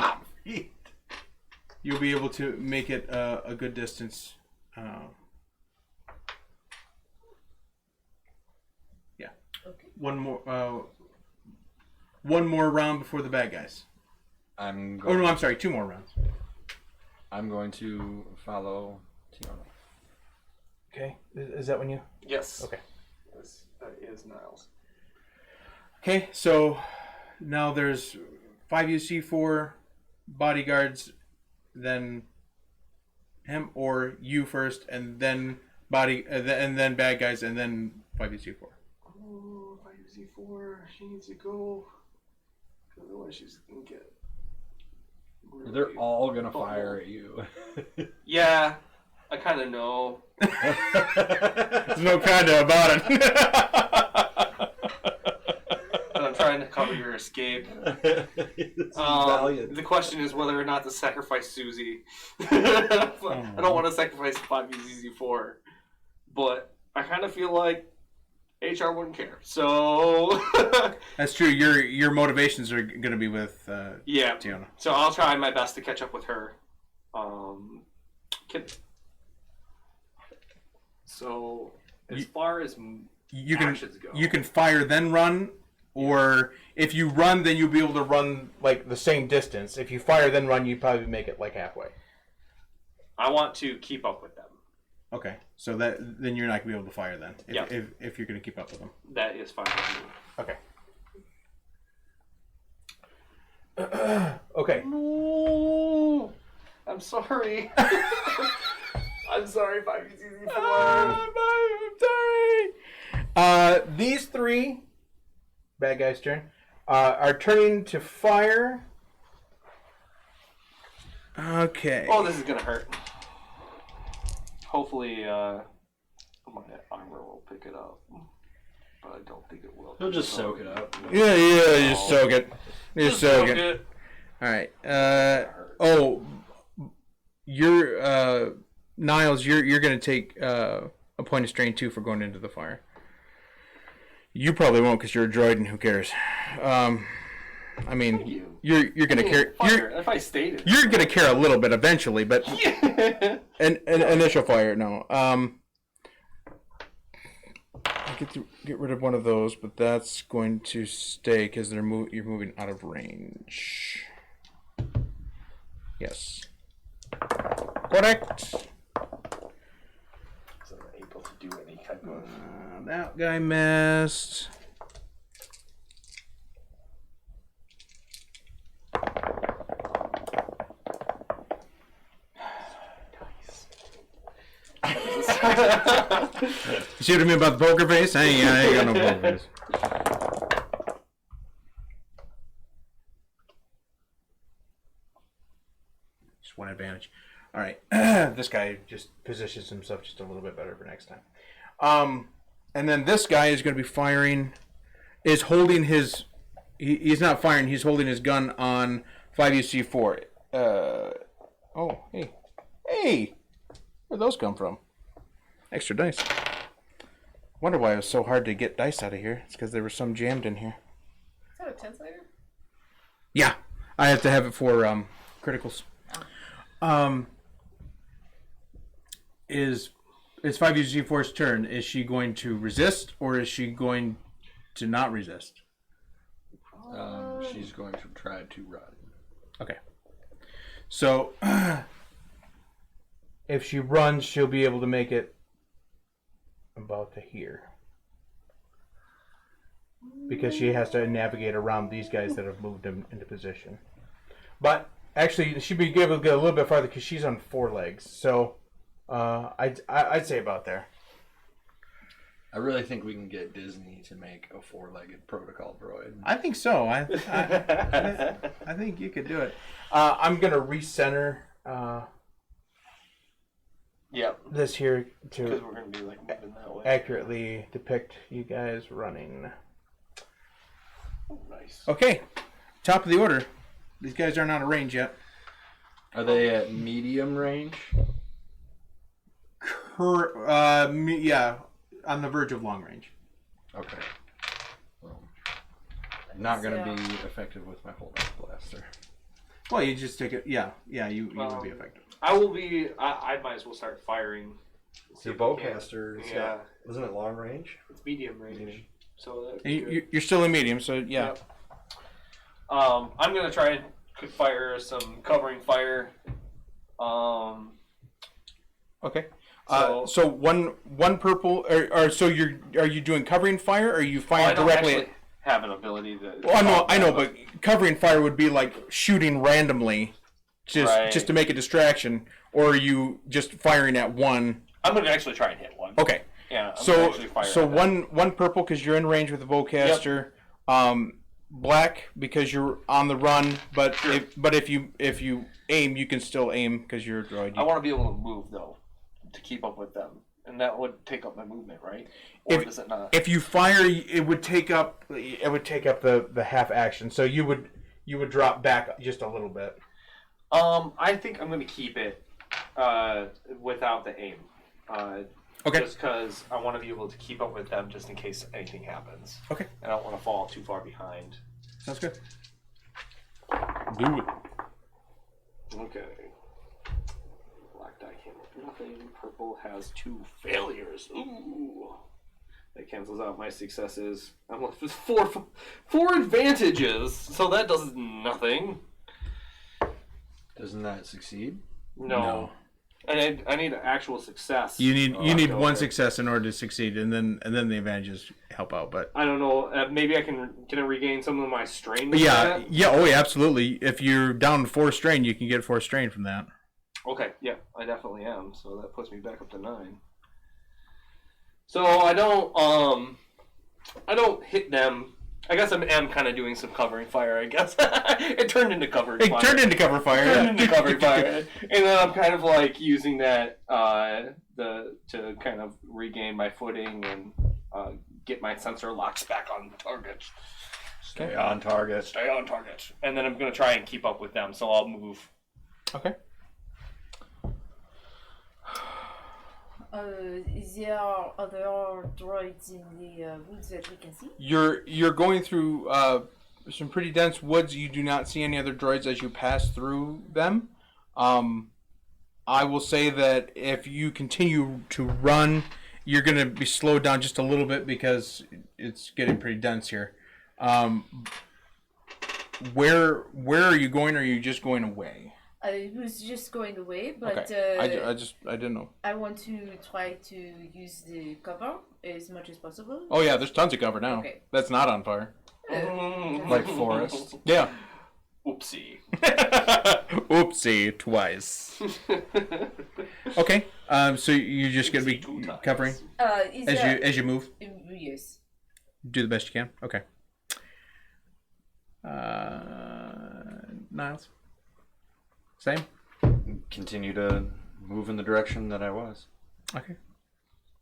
you'll be able to make it a good distance. Yeah. Okay. One more round before the bad guys. Oh no, I'm sorry, 2 more rounds. I'm going to follow Tiana. Okay, is that when you? Yes. Okay. That is Niles. Okay, so now there's 5 UC4 bodyguards, then him or you first, and then and then bad guys, and then 5 UC4. Oh, 5Z4, she needs to go. Otherwise, she's gonna get. Really They're all gonna fire at you. Yeah, I kind of know. There's no kinda about it. And I'm trying to cover your escape. Valiant. The question is whether or not to sacrifice Susie. I don't want to sacrifice 5ZZ4, but I kind of feel like HR wouldn't care. So That's true. Your motivations are going to be with yeah. Tiana. So I'll try my best to catch up with her. So as far as You can actions go, you can fire then run, or if you run, then you'll be able to run like the same distance. If you fire then run, you probably make it like halfway. I want to keep up with them. Okay, so then you're not gonna be able to fire then. Yeah. If you're gonna keep up with them. That is fine with me. Okay. Okay. No, I'm sorry. I'm sorry, 5ZZ4. I'm sorry. These 3 bad guys' turn are turning to fire. Okay. Oh, this is gonna hurt. Hopefully, my armor will pick it up, but I don't think it will. He'll just soak it up. Yeah, just soak it. Just soak it. All right. You're Niles. You're gonna take a point of strain too for going into the fire. You probably won't because you're a droid and who cares? I mean, you're gonna care. If I stayed, You're gonna care a little bit eventually, but an initial fire, no. get rid of one of those, but that's going to stay because you're moving out of range. Yes. Correct. Because I'm not able to do any type of. That guy missed. You see what I mean about the poker face? I ain't got no poker face. Just one advantage. All right, this guy just positions himself just a little bit better for next time. And then this guy is going to be firing. Is holding his. He's not firing. He's holding his gun on 5UC4. Oh, hey, where'd those come from? Extra dice. Wonder why it was so hard to get dice out of here. It's because there was some jammed in here. Is that a 10 slayer? Yeah, I have to have it for criticals. Is 5UZ4's turn? Is she going to resist or is she going to not resist? She's going to try to run. Okay. So if she runs, she'll be able to make it about to here. Because she has to navigate around these guys that have moved him into position. But actually, she'd be able to get a little bit farther because she's on 4 legs. So I'd say about there. I really think we can get Disney to make a 4-legged protocol droid. I think so. I think you could do it. I'm gonna recenter this here Because to we're going to be like moving that way. accurately depict you guys running. Oh, nice. Okay, top of the order. These guys aren't out of range yet. Are they at medium range? Yeah, on the verge of long range. Okay. Well, not going to be effective with my hold-on blaster. Well, you just take it. Yeah, you would be effective. I will be. I might as well start firing. Your bowcaster, Yeah. Isn't it long range? It's medium range. So that's You're still in medium, so yeah. Yep. I'm gonna try and fire some covering fire. Okay. So one purple, or so are you doing covering fire, or are you firing I don't directly? actually have an ability to. Well, I know, but covering fire would be like shooting randomly, Right. just to make a distraction, or are you just firing at one? I'm gonna actually try and hit one. Okay. Yeah. I'm gonna So actually fire so at that. one purple because you're in range with the bowcaster. Black because you're on the run, but Sure. if you aim, you can still aim because you're a droid. I want to be able to move though, to keep up with them, and that would take up my movement, right? Or does it not? If you fire, it would take up the half action. So you would drop back just a little bit. I think I'm gonna keep it without the aim. Okay. Just because I want to be able to keep up with them, just in case anything happens. Okay. I don't want to fall too far behind. Sounds good. Do it. Okay. Black die can't do nothing. Purple has 2 failures. Ooh. That cancels out my successes. I'm left with four advantages, so that does nothing. Doesn't that succeed? No. I need an actual success. You need one okay. success in order to succeed, and then the advantages help out. But I don't know. Maybe I can regain some of my strain. With yeah, that? yeah, oh yeah, absolutely. If you're down 4 strain, you can get 4 strain from that. Okay, yeah, I definitely am. So that puts me back up to 9. So I don't hit them. I guess I'm kind of doing some covering fire. I guess it turned into covering fire. It turned into cover fire. Turned into covering fire, and then I'm kind of like using that to kind of regain my footing and get my sensor locks back on target. Stay on target. Stay on target, and then I'm gonna try and keep up with them. So I'll move. Okay. Is there other droids in the woods that we can see? You're going through some pretty dense woods. You do not see any other droids as you pass through them. I will say that if you continue to run you're going to be slowed down just a little bit because it's getting pretty dense here. Where are you going? Or are you just going away? I was just going away, but okay. I didn't know. I want to try to use the cover as much as possible. Oh yeah, there's tons of cover now. Okay. That's not on fire. Like forest. Yeah. Oopsie. Oopsie twice. Okay. So you're just gonna be covering as you move. Yes. Do the best you can. Okay. Niles. Same. Continue to move in the direction that I was. Okay.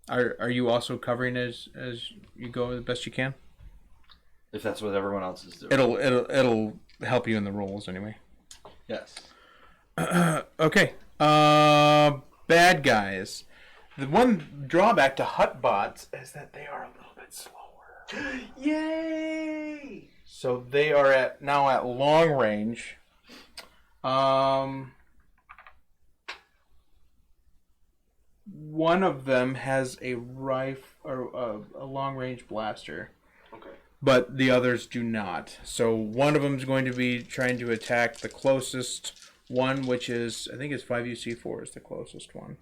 Are you also covering as you go the best you can? If that's what everyone else is doing. It'll help you in the rolls anyway. Yes. Okay. Bad guys. The one drawback to hut bots is that they are a little bit slower. Yay! So they are now at long range. One of them has a rifle or a long range blaster. Okay. But the others do not. So one of them is going to be trying to attack the closest one, which is, I think it's 5UC4 is the closest one.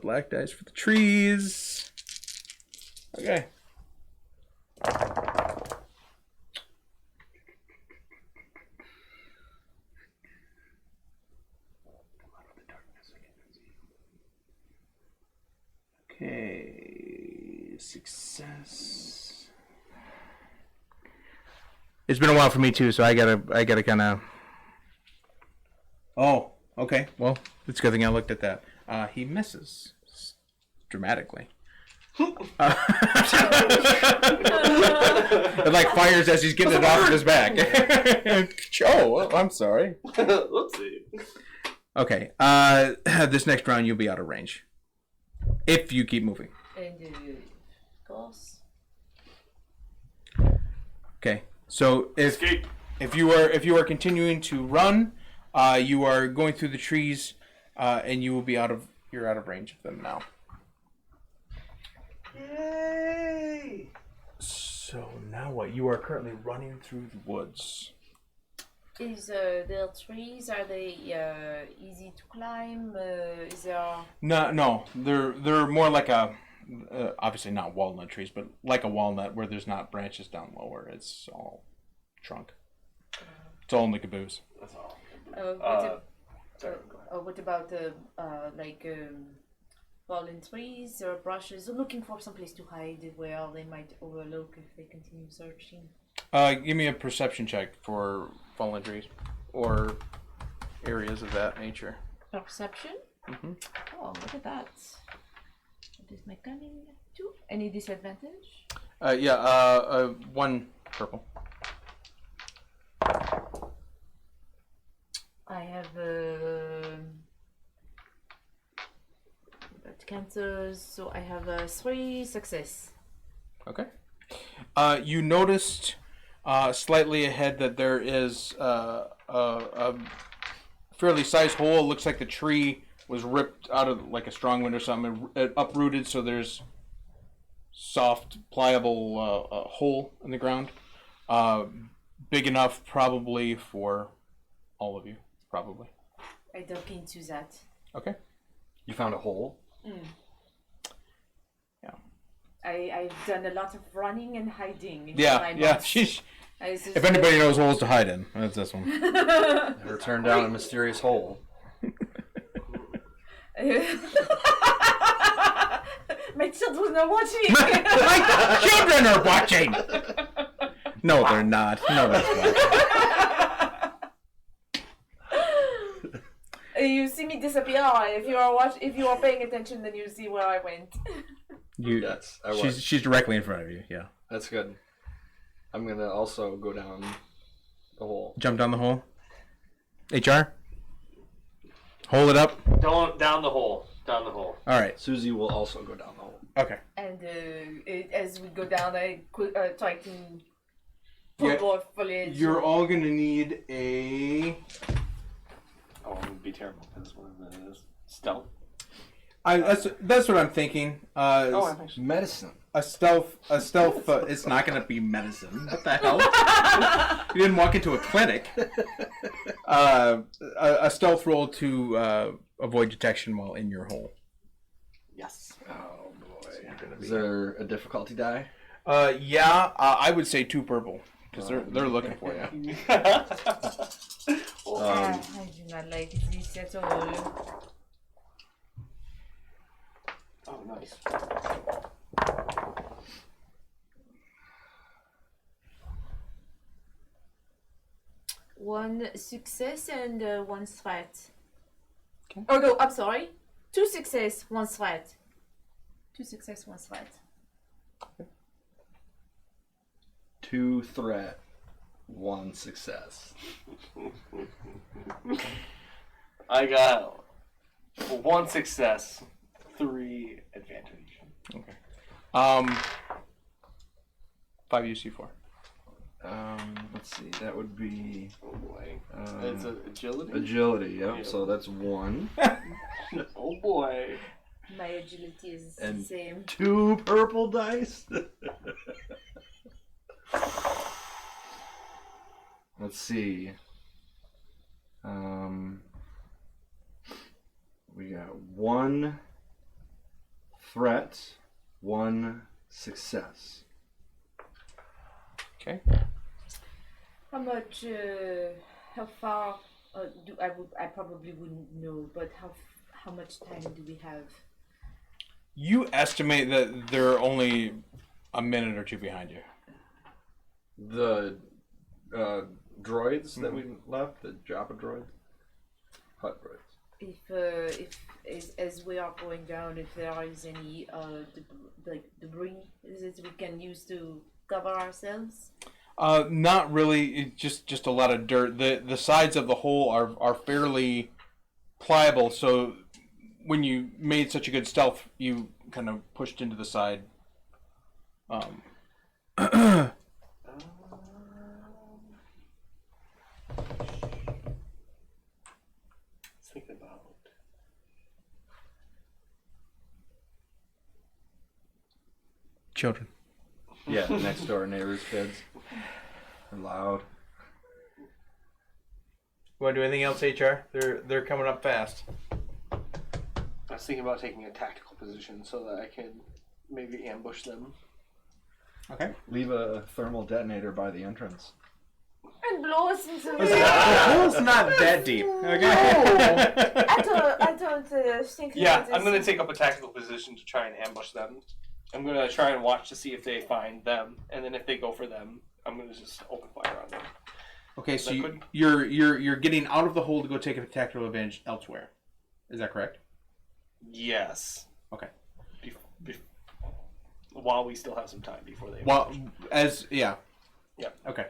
Black dice for the trees. Okay. Okay, success. It's been a while for me too, so I gotta kind of. Oh, okay. Well, it's a good thing I looked at that. He misses dramatically. It like fires as he's getting it off of his back. Oh, I'm sorry. Whoopsie. Okay. This next round you'll be out of range. If you keep moving. And of course. Okay. So if you are continuing to run, you are going through the trees, and you will be out of range of them now. Yay! So now what? You are currently running through the woods. Is there trees? Are they easy to climb? Is there? No. They're more like a obviously not walnut trees, but like a walnut where there's not branches down lower. It's all trunk. It's all in the caboose. That's all. What about fallen trees or brushes? They're looking for some place to hide where they might overlook if they continue searching. Give me a perception check for fallen trees or areas of that nature. Perception? Mm-hmm. Oh, look at that. What is my cunning? 2. Any disadvantage? One purple. I have that cancels, so I have 3 success. Okay. You noticed slightly ahead that there is a fairly sized hole. It looks like the tree was ripped out of like a strong wind or something. It uprooted, so there's soft, pliable hole in the ground. Big enough probably for all of you, probably. I dug into that. Okay. You found a hole? Yeah. I've done a lot of running and hiding. In Yeah. my months. If anybody knows holes to hide in, that's this one. Never turned down a mysterious hole. My children are watching. My children are watching. No, they're not. Nobody's watching. You see me disappear. If you are paying attention, then you see where I went. Yes, I was. She's directly in front of you. Yeah. That's good. I'm gonna also go down the hole. Jump down the hole. HR. Hold it up. Down the hole. Down the hole. All right. Susie will also go down the hole. Okay. And as we go down, I try to pull more foliage. You're all gonna need a Oh, it would be terrible because one of them is stealth. That's what I'm thinking. I think so. Medicine. A stealth. It's not going to be medicine. What the hell? You didn't walk into a clinic. A stealth roll to avoid detection while in your hole. Yes. Oh boy. Is there a difficulty die? I would say 2 purple because they're looking for you. I do not like this at all. Oh, nice. One success and one threat. Okay. Oh no, I'm sorry. 2 success, 1 threat. 2 success, 1 threat. 2 threat, 1 success. I got 1 success, 3 advantage. Okay. 5 UC4. Let's see. That would be Oh boy. It's agility? agility. Yep. Yeah. So that's 1 Oh boy. My agility is the and same. 2 purple dice. Let's see. We got 1 threat, 1 success. Okay. How much? How far? I probably wouldn't know, but how much time do we have? You estimate that they're only a minute or 2 behind you. The droids that we left, the Jabba droids, hut droids. If as we are going down, if there is any debris that we can use to cover ourselves. Not really. It's just a lot of dirt. The sides of the hole are fairly pliable, so when you made such a good stealth, you kind of pushed into the side. Let's think about. Children. Yeah, next door neighbors' kids. They're loud. You want to do anything else, HR? They're coming up fast. I was thinking about taking a tactical position so that I can maybe ambush them. Okay. Leave a thermal detonator by the entrance. And blow us into the The hole's not that deep. Okay. I don't think. Yeah, that I'm is- going to take up a tactical position to try and ambush them. I'm going to try and watch to see if they find them, and then if they go for them, I'm going to just open fire on them. Okay, so That could- you're getting out of the hole to go take a tactical advantage elsewhere. Is that correct? Yes. Okay. While we still have some time before they Well, ambush. yeah. Okay.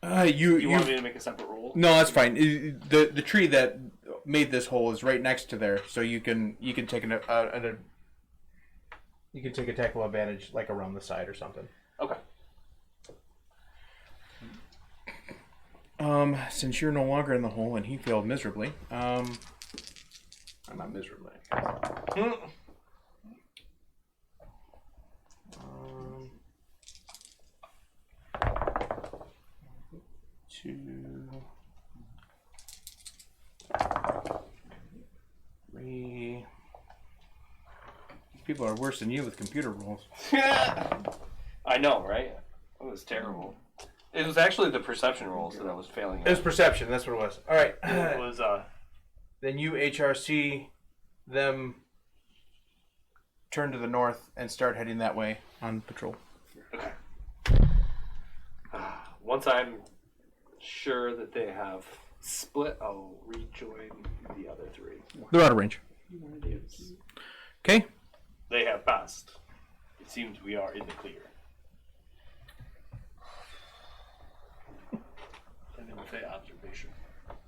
You want me to make a separate roll? No, that's fine. The tree that made this hole is right next to there, so you can take you can take a tactical advantage like around the side or something. Okay. Since you're no longer in the hole and he failed miserably, I'm not miserably. Two, 3. These people are worse than you with computer rolls. I know, right? It was terrible. It was actually the perception rolls that I was failing It was at. perception. That's what it was. All right. It was, Then you HRC them turn to the north and start heading that way on patrol. okay. Once I'm sure that they have split, I'll rejoin the other 3. They're out of range. Okay. They have passed. It seems we are in the clear. I didn't say observation.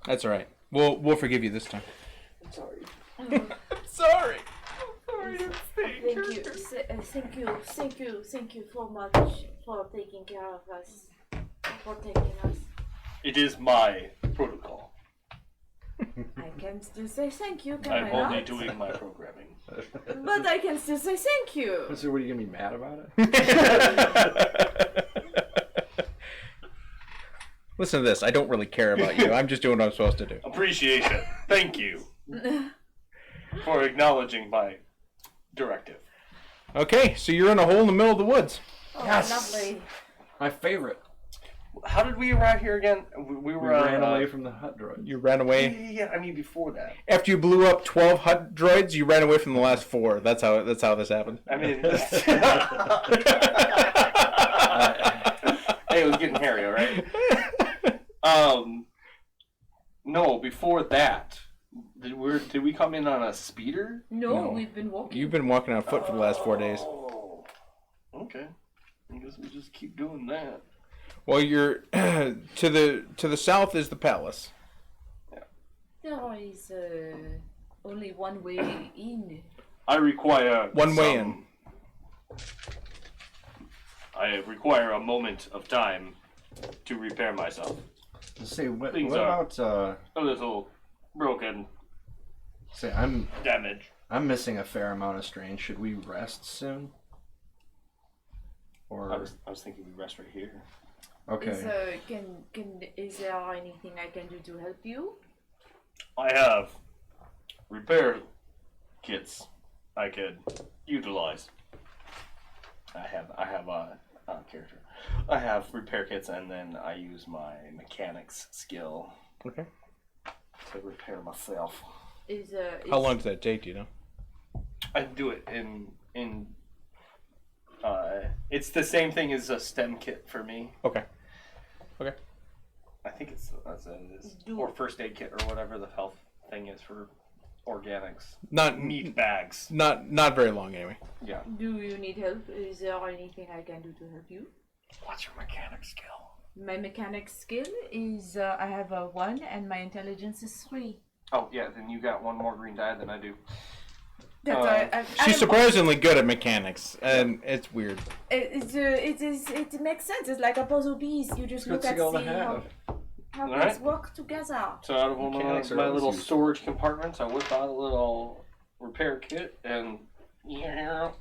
That's all right. We'll forgive you this time. I'm sorry. Sorry. Thank you so much for taking care of us, protecting us. It is my protocol. I can still say thank you, can I'm I only not? doing my programming. But I can still say thank you. So what, are you going to be mad about it? Listen to this. I don't really care about you. I'm just doing what I'm supposed to do. Appreciation. Thank you for acknowledging my directive. Okay, so you're in a hole in the middle of the woods. Oh, Yes. lovely. My favorite. How did we arrive here again? We We ran away from the hut droid. You ran away. Yeah, I mean before that. After you blew up 12 hut droids, you ran away from the last 4. That's how this happened. I mean, hey, it was getting hairy, all right. No, before that, did we come in on a speeder? No, No. we've been walking. You've been walking on foot for the last 4 days. Oh, okay. I guess we just keep doing that. Well, you're to the south is the palace. There is only one way in. I require One way in. I require a moment of time to repair myself. Say, what Things about, A little broken, say, I'm damaged. missing a fair amount of strain. Should we rest soon? Or, I was thinking we rest right here. okay. Is there anything I can do to help you? I have repair kits I could utilize. I have a character. I have repair kits, and then I use my mechanics skill Okay. to repair myself. How long does that take? Do you know? I do it in. It's the same thing as a STEM kit for me. Okay. Okay. I think it's or first aid kit or whatever the health thing is for organics. Not Meat bags. Not very long anyway. Yeah. Do you need help? Is there anything I can do to help you? What's your mechanic skill? My mechanic skill is I have a 1 and my intelligence is 3. Oh yeah, then you got one more green die than I do. She's surprisingly good at mechanics, and it's weird. It makes sense. It's like a puzzle piece. You just Good look at skill to see have. how Alright. things work together. So out of one Mechanics of are my always little useful. storage compartments, I whip out a little repair kit and yeah.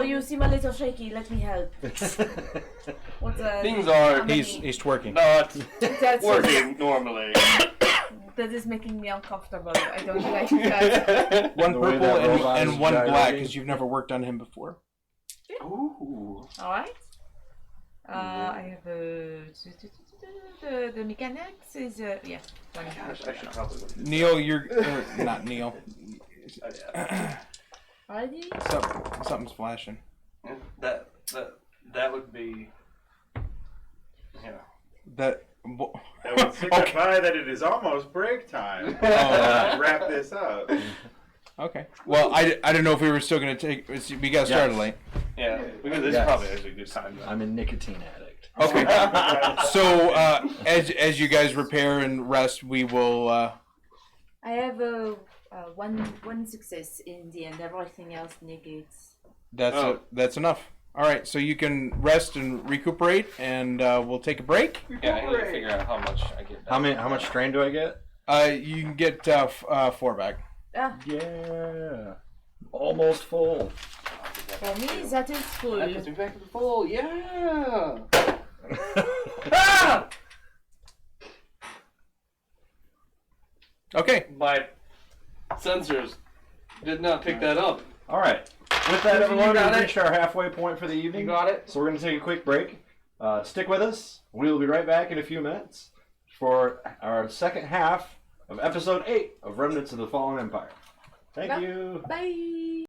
You seem a little shaky. Let me help. Things are how many- He's twerking. not That's working normally. That is making me uncomfortable. I don't like that. One The way purple that robot and is one black, gyrating. because you've never worked on him before. Ooh. All right. I have the mechanics is yeah. Gosh, I should probably look. Neil, you're not Neil. Ready? Something's flashing. That would be. Yeah. That That would signify that it is almost break time. Wrap this up. Okay. Well, I don't know if we were still gonna take. We got started late. Yeah, because this Yes. is probably actually a good time. I'm a nicotine addict. Okay. So as you guys repair and rest, we will. I have one success in the end. Everything else negates. That's enough. All right. So you can rest and recuperate, and we'll take a break. Yeah, I need to figure out how much I get. How much strain do I get? You can get 4 back. Yeah. Almost full. For me, that is full. That gets me back to the full. Yeah. Ah! Okay. My sensors did not pick that up. All right. With that, You everyone, got we've it? reached our halfway point for the evening. You got it? So we're going to take a quick break. Stick with us. We will be right back in a few minutes for our second half of episode 8 of Remnants of the Fallen Empire. Thank you. Bye.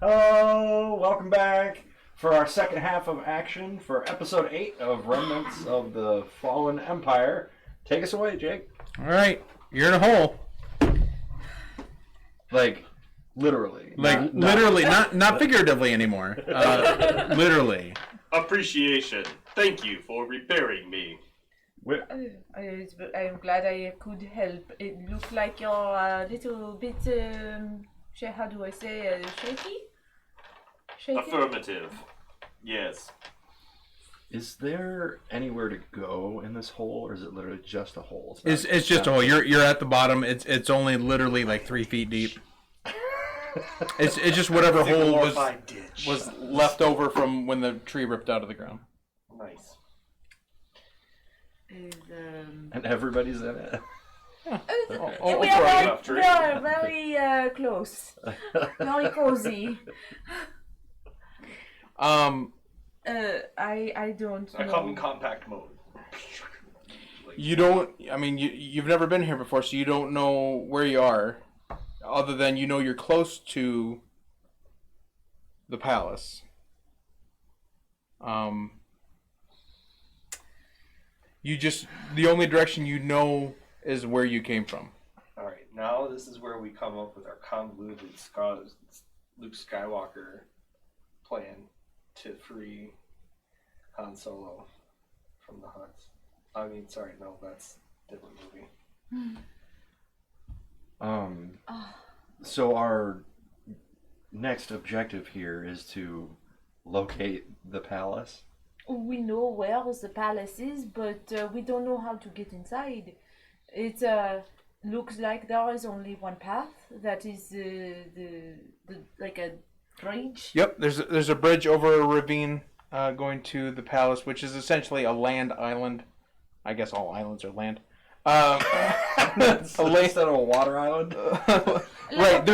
Hello, welcome back for our second half of action for episode 8 of Remnants of the Fallen Empire. Take us away, Jake. All right, you're in a hole. Like, literally. Like literally, not figuratively anymore. Literally. Appreciation. Thank you for repairing me. I'm glad I could help. It looked like you're a little bit, how do I say, shaky? Affirmative. Yes. Is there anywhere to go in this hole, or is it literally just a hole? It's just a hole. You're at the bottom. It's only literally like 3 feet deep. It's just whatever hole was left over from when the tree ripped out of the ground. Nice. And everybody's in it. We are very close. Very cozy. I don't I know. come in compact mode. You don't. I mean, you've never been here before, so you don't know where you are, other than you know you're close to the palace. The only direction you know is where you came from. Alright, now this is where we come up with our convoluted Luke Skywalker plan to free Han Solo from the Huts. I mean, sorry, no, that's a different movie. So our next objective here is to locate the palace. We know where the palace is, but we don't know how to get inside. It looks like there is only one path. That is the like a bridge. Yep, there's a bridge over a ravine going to the palace, which is essentially a land island. I guess all islands are land. Instead of a water island. Right,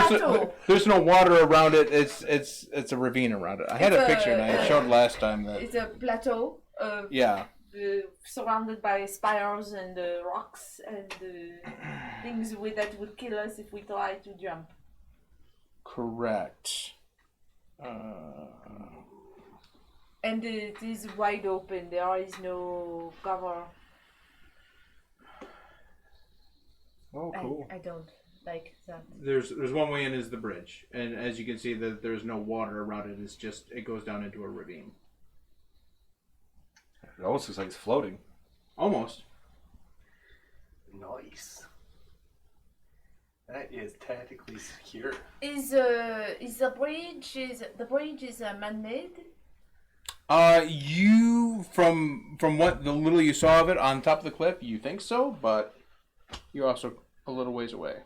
there's no water around it. It's a ravine around it. I had a picture and I showed last time that. It's a plateau. Yeah. Surrounded by spires and rocks and things that would kill us if we tried to jump. Correct. And it is wide open. There is no cover. Oh, cool. I don't like that. There's one way in is the bridge, and as you can see, that there's no water around it. It goes down into a ravine. It almost looks like it's floating. Almost. Nice. That is tactically secure. Is the bridge man-made? You from what the little you saw of it on top of the cliff, you think so, but you're also a little ways away.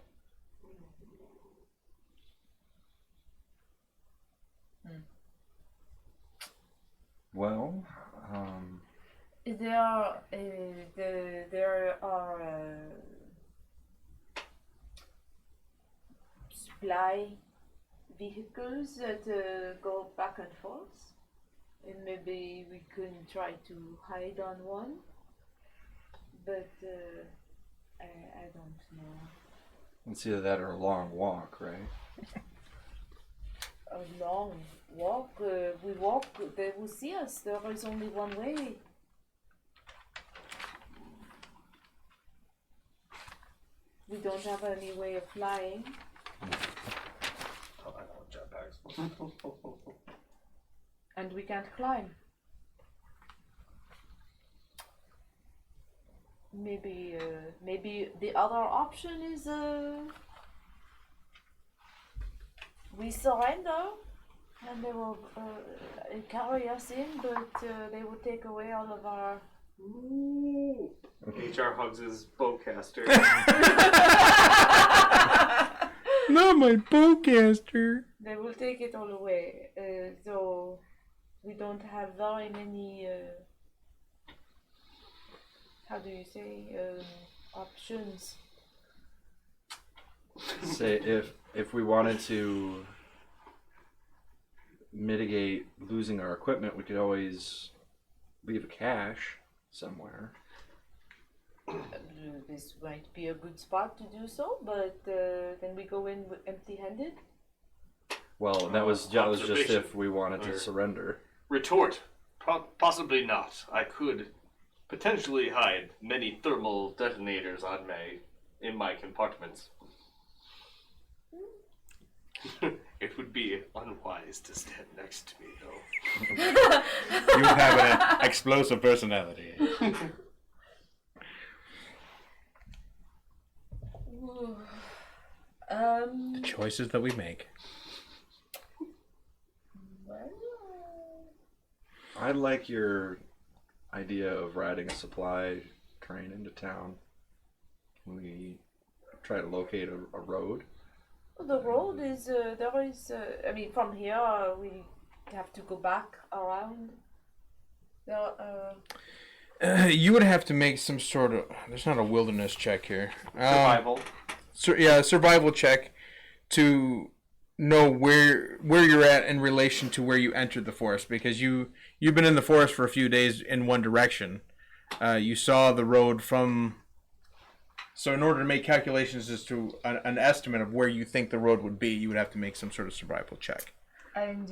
Well, There are supply vehicles that go back and forth, and maybe we can try to hide on one. But I don't know. it's either that or a long walk, right? A long walk. We walk. They will see us. There is only one way. We don't have any way of flying. Oh, I know jetpacks. And we can't climb. Maybe the other option is we surrender and they will carry us in, but they will take away all of our. HR hugs his bowcaster. Not my bowcaster. They will take it all away. So we don't have very many. How do you say options? Say if we wanted to mitigate losing our equipment, we could always leave a cache somewhere. This might be a good spot to do so, but then we go in empty-handed. Well, that was just observation. if we wanted to surrender. Retort. Possibly not. I could potentially hide many thermal detonators in my compartments. It would be unwise to stand next to me, though. You have an explosive personality. The choices that we make. I like your idea of riding a supply train into town. Can we try to locate a road? The road is, there is, I mean, from here we have to go back around. There, You would have to make some sort of. There's not a wilderness check here. Survival. A survival check to know where you're at in relation to where you entered the forest, because you've been in the forest for a few days in one direction. You saw the road from. So in order to make calculations as to an estimate of where you think the road would be, you would have to make some sort of survival check. and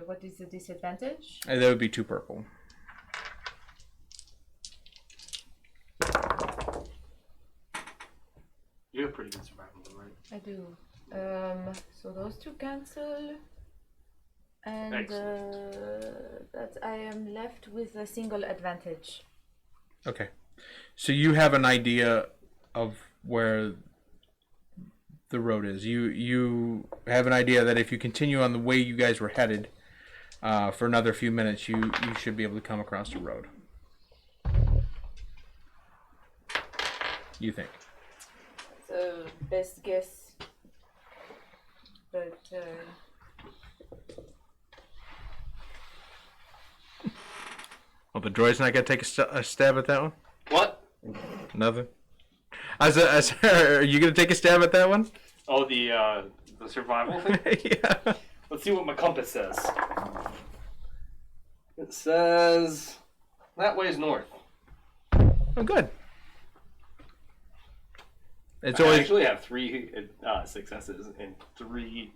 what is the disadvantage? And that would be 2 purple. You have pretty good survival, right? I do. So those 2 cancel. And that I am left with a single advantage. Okay. So you have an idea of where the road is. You have an idea that if you continue on the way you guys were headed for another few minutes, you should be able to come across the road. You think? So best guess. But Well, the droid's not gonna take a stab at that one. What? Nothing. Are you gonna take a stab at that one? Oh, the survival thing? Yeah. Let's see what my compass says. It says that way is north. Oh, good. It's I always actually have 3 successes and 3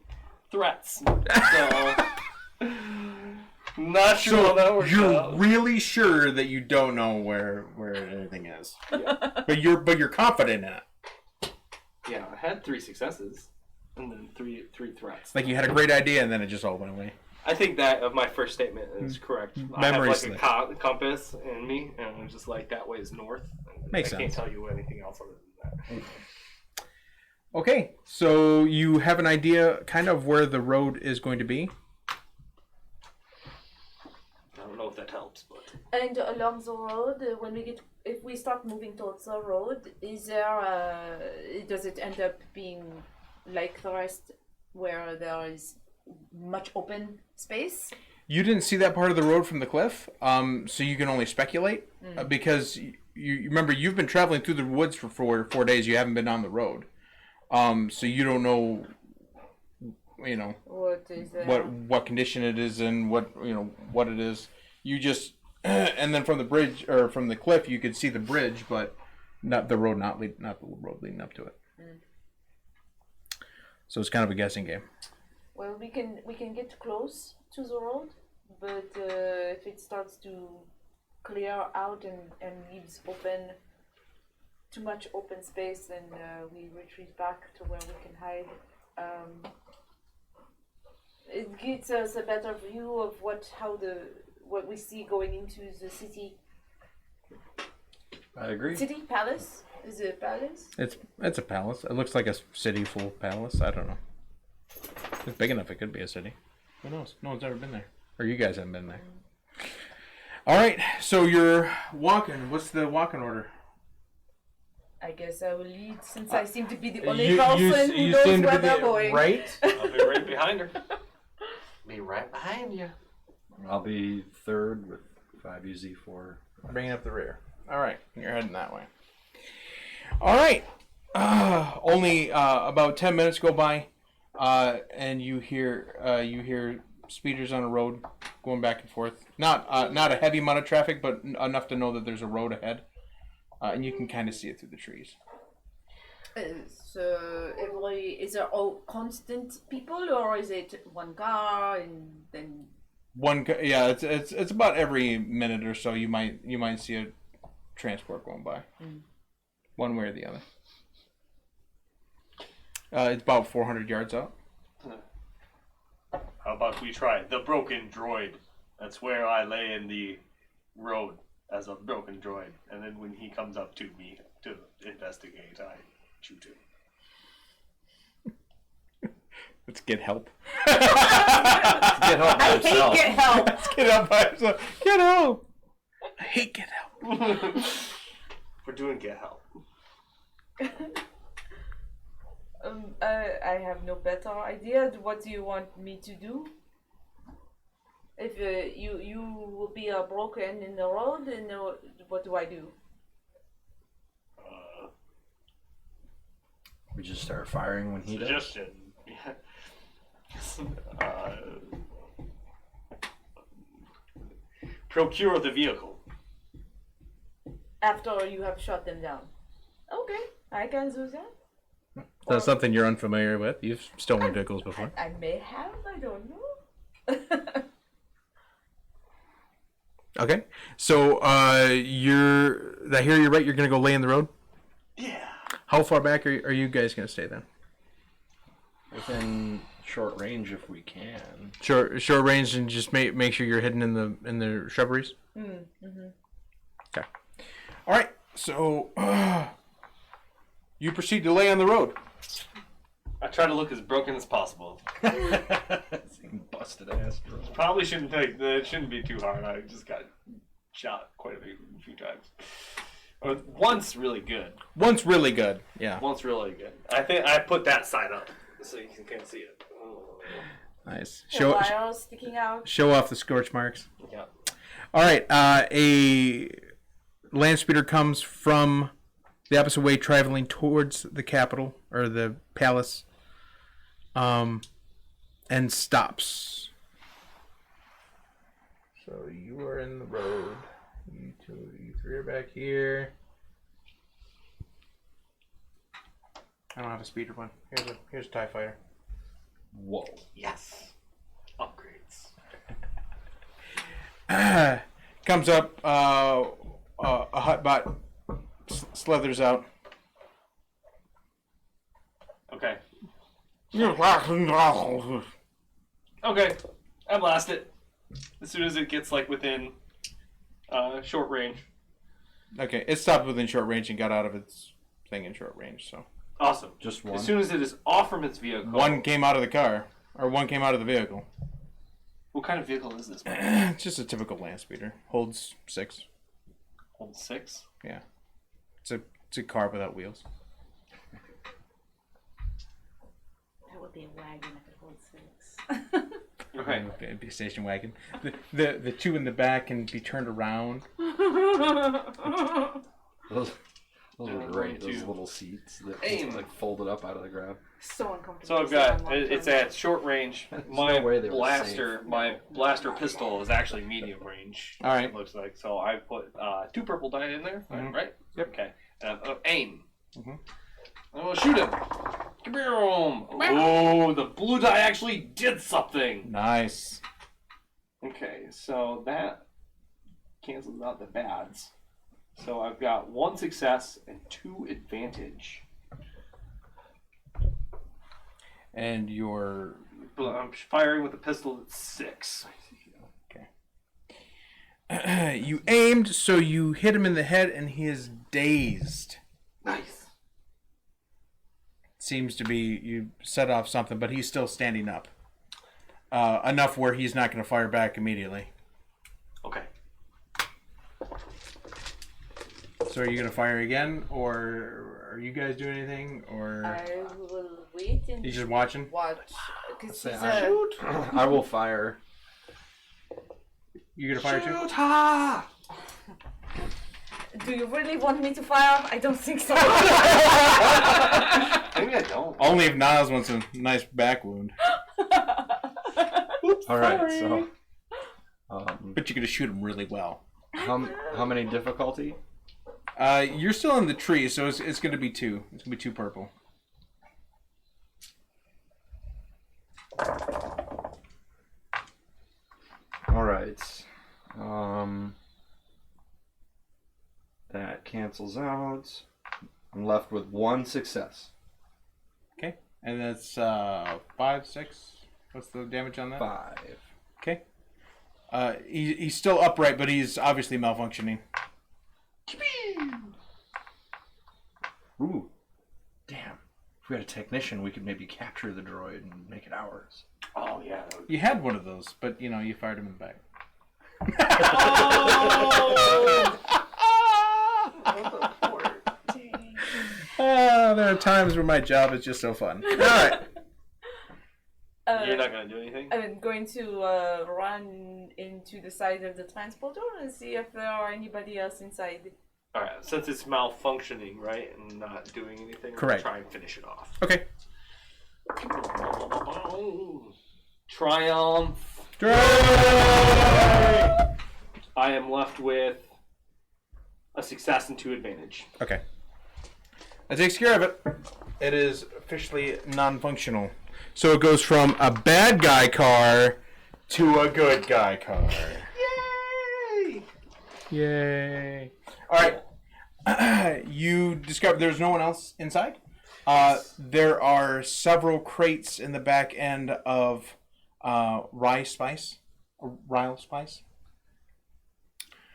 threats. So not sure how that works you're out. really sure that you don't know where anything is, but you're confident in it. Yeah, I had 3 successes and then three threats. Like you had a great idea and then it just all went away. I think that of my first statement is correct. I Memory have slip. like a compass in me, and I'm just like that way is north. And Makes I can't sense. tell you anything else other than that. Okay, so you have an idea kind of where the road is going to be. I don't know if that helps, but and along the road, when we get, if we start moving towards the road, is there? Does it end up being like the rest, where there is much open space? You didn't see that part of the road from the cliff, so you can only speculate because you remember you've been traveling through the woods for 4 days. You haven't been on the road, so you don't know. What is there? What condition it is in, what it is. You just and then from the bridge or from the cliff you could see the bridge, but not the road, not the road leading up to it. So it's kind of a guessing game. Well, we can get close to the road, but if it starts to clear out and leaves open, too much open space, then we retreat back to where we can hide. It gives us a better view of what we see going into the city. I agree. City palace? Is it a palace? It's a palace. It looks like a city full palace. I don't know. It's big enough. It could be a city. Who knows? No one's ever been there, or you guys haven't been there. All right. So you're walking. What's the walking order? I guess I will lead, since I seem to be the only person who knows seem to where be they're going. right. I'll be right behind her. Be right behind you. I'll be third with 5 UZ4. Bringing up the rear. All right, you're heading that way. All right. Only about 10 minutes go by, and you hear speeders on a road going back and forth. Not a heavy amount of traffic, but enough to know that there's a road ahead, and you can kind of see it through the trees. So is there all constant people, or is it one car and then? Yeah, it's about every minute or so you might see a transport going by, one way or the other. It's about 400 yards out. How about we try the broken droid? That's where I lay in the road as a broken droid, and then when he comes up to me to investigate, I shoot him. Let's get help. Get help by I himself. hate get help. Let's get help by himself. Get help. I hate get help. We're doing get help. I have no better idea. What do you want me to do? If you will be broken in the road, and what do I do? We just start firing when he does. Suggestion. Procure the vehicle. After you have shot them down. Okay, I can do that. That's something you're unfamiliar with. You've stolen vehicles before. I may have. I don't know. Okay. So you're right. You're gonna go lay in the road. Yeah. How far back are you guys gonna stay then? Within short range if we can. Short range, and just make sure you're hidden in the shrubberies. Mm-hmm. Okay. All right. So you proceed to lay on the road. I try to look as broken as possible. Busted ass drone. Probably shouldn't take. It shouldn't be too hard. I just got shot quite a few times. Once really good. Once really good. Yeah. Once really good. I think I put that side up so you can see it. Nice. The wire sticking out. Show off the scorch marks. Yeah. All right. A land speeder comes from the opposite way, traveling towards the capital or the palace, and stops. So you are in the road. You three are back here. I don't have a speeder one. Here's a TIE fighter. Whoa. Yes. Upgrades. Comes up. A hotbot slithers out. Okay. Okay. I blast it. As soon as it gets like within short range. Okay, it stopped within short range and got out of its thing in short range. So Awesome. Just one. As soon as it is off from its vehicle. one came out of the car, or one came out of the vehicle. What kind of vehicle is this? It's just a typical land speeder. Holds 6. Hold 6? Yeah, it's a car without wheels. That would be a wagon if it holds 6. Okay. It'd be a station wagon. The two in the back can be turned around. Those are I'm great. going Those to little seats that aim. like folded up out of the ground. So uncomfortable. So I've got it's at short range. My no way they were blaster pistol is actually medium range. All right. It looks like so. I put 2 purple die in there, Mhm. right? Yep. Okay. Aim. Mhm. I'm gonna shoot him. Kaboom! Oh, the blue die actually did something. Nice. Okay, so that cancels out the bads. So I've got 1 success and 2 advantage. And your But I'm firing with a pistol at 6. you aimed, so you hit him in the head, and he is dazed. Nice. Seems to be you set off something, but he's still standing up. Enough where he's not going to fire back immediately. Okay. So are you going to fire again, or are you guys doing anything, or I will wait and he's just watching? watch. Because Say, he's I will fire. You going to fire too? Shoot her! Do you really want me to fire? I don't think so. Maybe I don't. Only if Niles wants a nice back wound. All right. So, But you're going to shoot him really well. how many difficulty? You're still in the tree, so it's going to be 2. It's going to be 2 purple. All right. That cancels out. I'm left with 1 success. Okay. And that's 5, 6. What's the damage on that? 5. Okay. He's still upright, but he's obviously malfunctioning. Ooh. Damn. If we had a technician, we could maybe capture the droid and make it ours. Oh yeah. You had one of those, but you fired him in the back. There are times where my job is just so fun. All right. You're not gonna do anything? I'm going to run into the side of the transporter and see if there are anybody else inside. Alright, since it's malfunctioning, right, and not doing anything, Correct. We'll try and finish it off. Okay. Triumph! I am left with a success and 2 advantage. Okay. That takes care of it. It is officially non-functional. So it goes from a bad guy car to a good guy car. Yay! Yay. All right. You discover there's no one else inside. There are several crates in the back end of rye spice.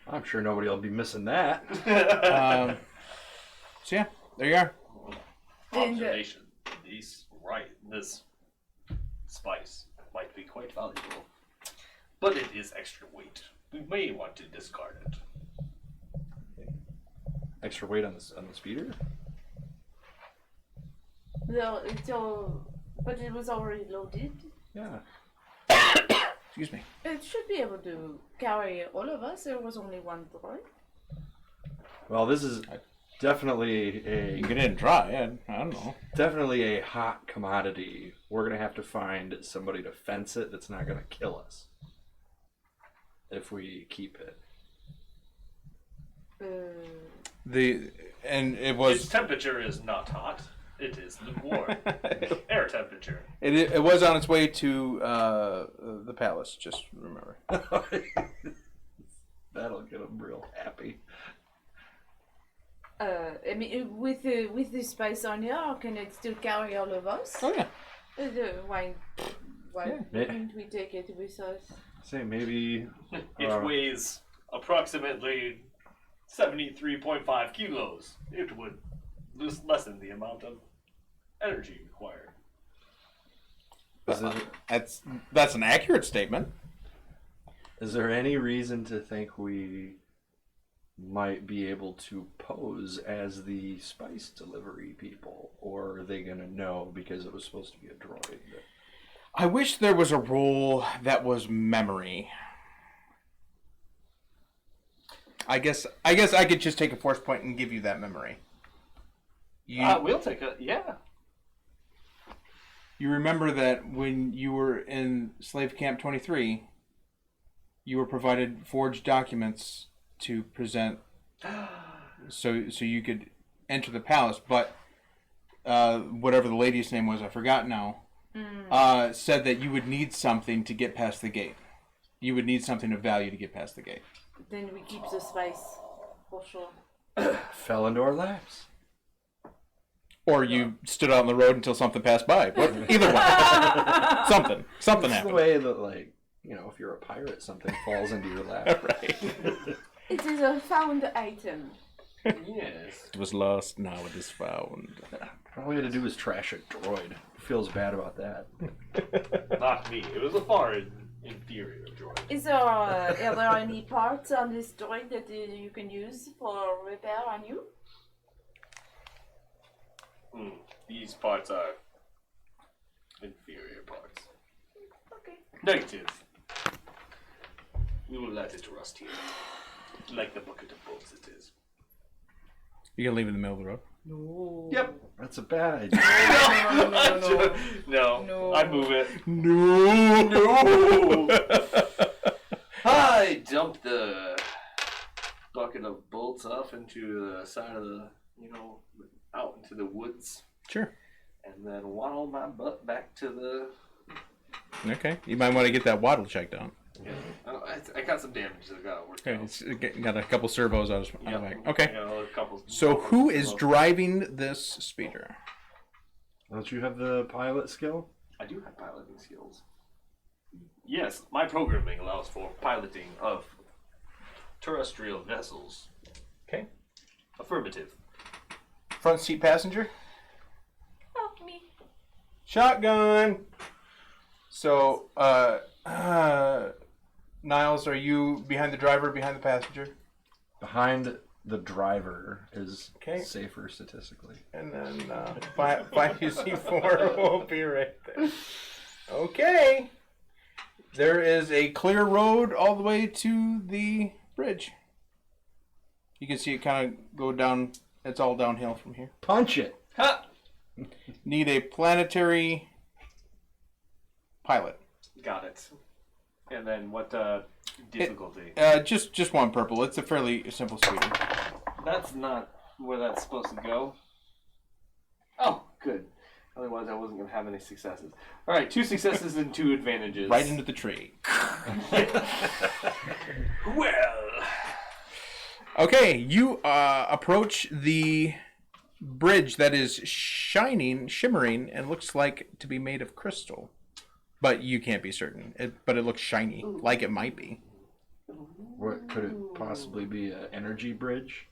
I'm sure nobody will be missing that. So yeah, there you are. Observation. This spice might be quite valuable, but it is extra weight. We may want to discard it. Extra weight on the speeder? No, but it was already loaded. Yeah. Excuse me. It should be able to carry all of us. There was only 1 droid. Well, this is definitely You can get it and try. I don't know. definitely a hot commodity. We're gonna have to find somebody to fence it that's not gonna kill us if we keep it. And it Its was temperature is not hot. It is lukewarm. Air temperature. it was on its way to the palace. Just remember. That'll get them real happy. I mean, with the spice on here, can it still carry all of us? Oh yeah. Why Yeah. wouldn't we take it with us? Say maybe It weighs approximately 73.5 kilos. It would lessen the amount of energy required. That's an accurate statement. is there any reason to think we might be able to pose as the spice delivery people, or are they gonna know because it was supposed to be a droid? I wish there was a role that was memory. I guess I could just take a force point and give you that memory. We'll take a You remember that when you were in Slave Camp 23, you were provided forged documents to present so you could enter the palace, but whatever the lady's name was, I forgot now, said that you would need something to get past the gate. You would need something of value to get past the gate. Then we keep the spice, for sure. Fell into our laps. Or you stood out on the road until something passed by. But either one. Something It's happened. the way that, like, if you're a pirate, something falls into your lap. Right. It is a found item. yes. It was lost, now it is found. All we had to do was trash a droid. Who feels bad about that? Not me. It was a far inferior droid. Are there any parts on this droid that you can use for repair on you? These parts are inferior parts. Okay. Negative. We will let it rust here. Like the bucket of bolts it is. You gonna leave it in the middle of the road? No. Yep. That's a bad idea. No. I move it. No. I dump the bucket of bolts off into the side of the, out into the woods, Sure. and then waddle my butt back to the. Okay. You might want to get that waddle checked out. Yeah. I got some damage that got worked Okay. out. It's got a couple servos out of the back. Okay. A couple. So who is driving this speeder? Don't you have the pilot skill? I do have piloting skills. Yes, my programming allows for piloting of terrestrial vessels. Okay. Affirmative. Front seat passenger. Oh, me. Shotgun. So, Niles, are you behind the driver, or behind the passenger? Behind the driver is Okay. safer statistically. And then 5UC4 will be right there. Okay. There is a clear road all the way to the bridge. You can see it kind of go down. It's all downhill from here. Punch it. Ha! Need a planetary pilot. Got it. And then what difficulty? Just one purple. It's a fairly simple speeder. That's not where that's supposed to go. Oh, good. Otherwise, I wasn't going to have any successes. All right, 2 successes and 2 advantages. Right into the tree. Well. Okay, you approach the bridge that is shimmering, and looks like to be made of crystal. But you can't be certain. But it looks shiny, like it might be. What could it possibly be? An energy bridge?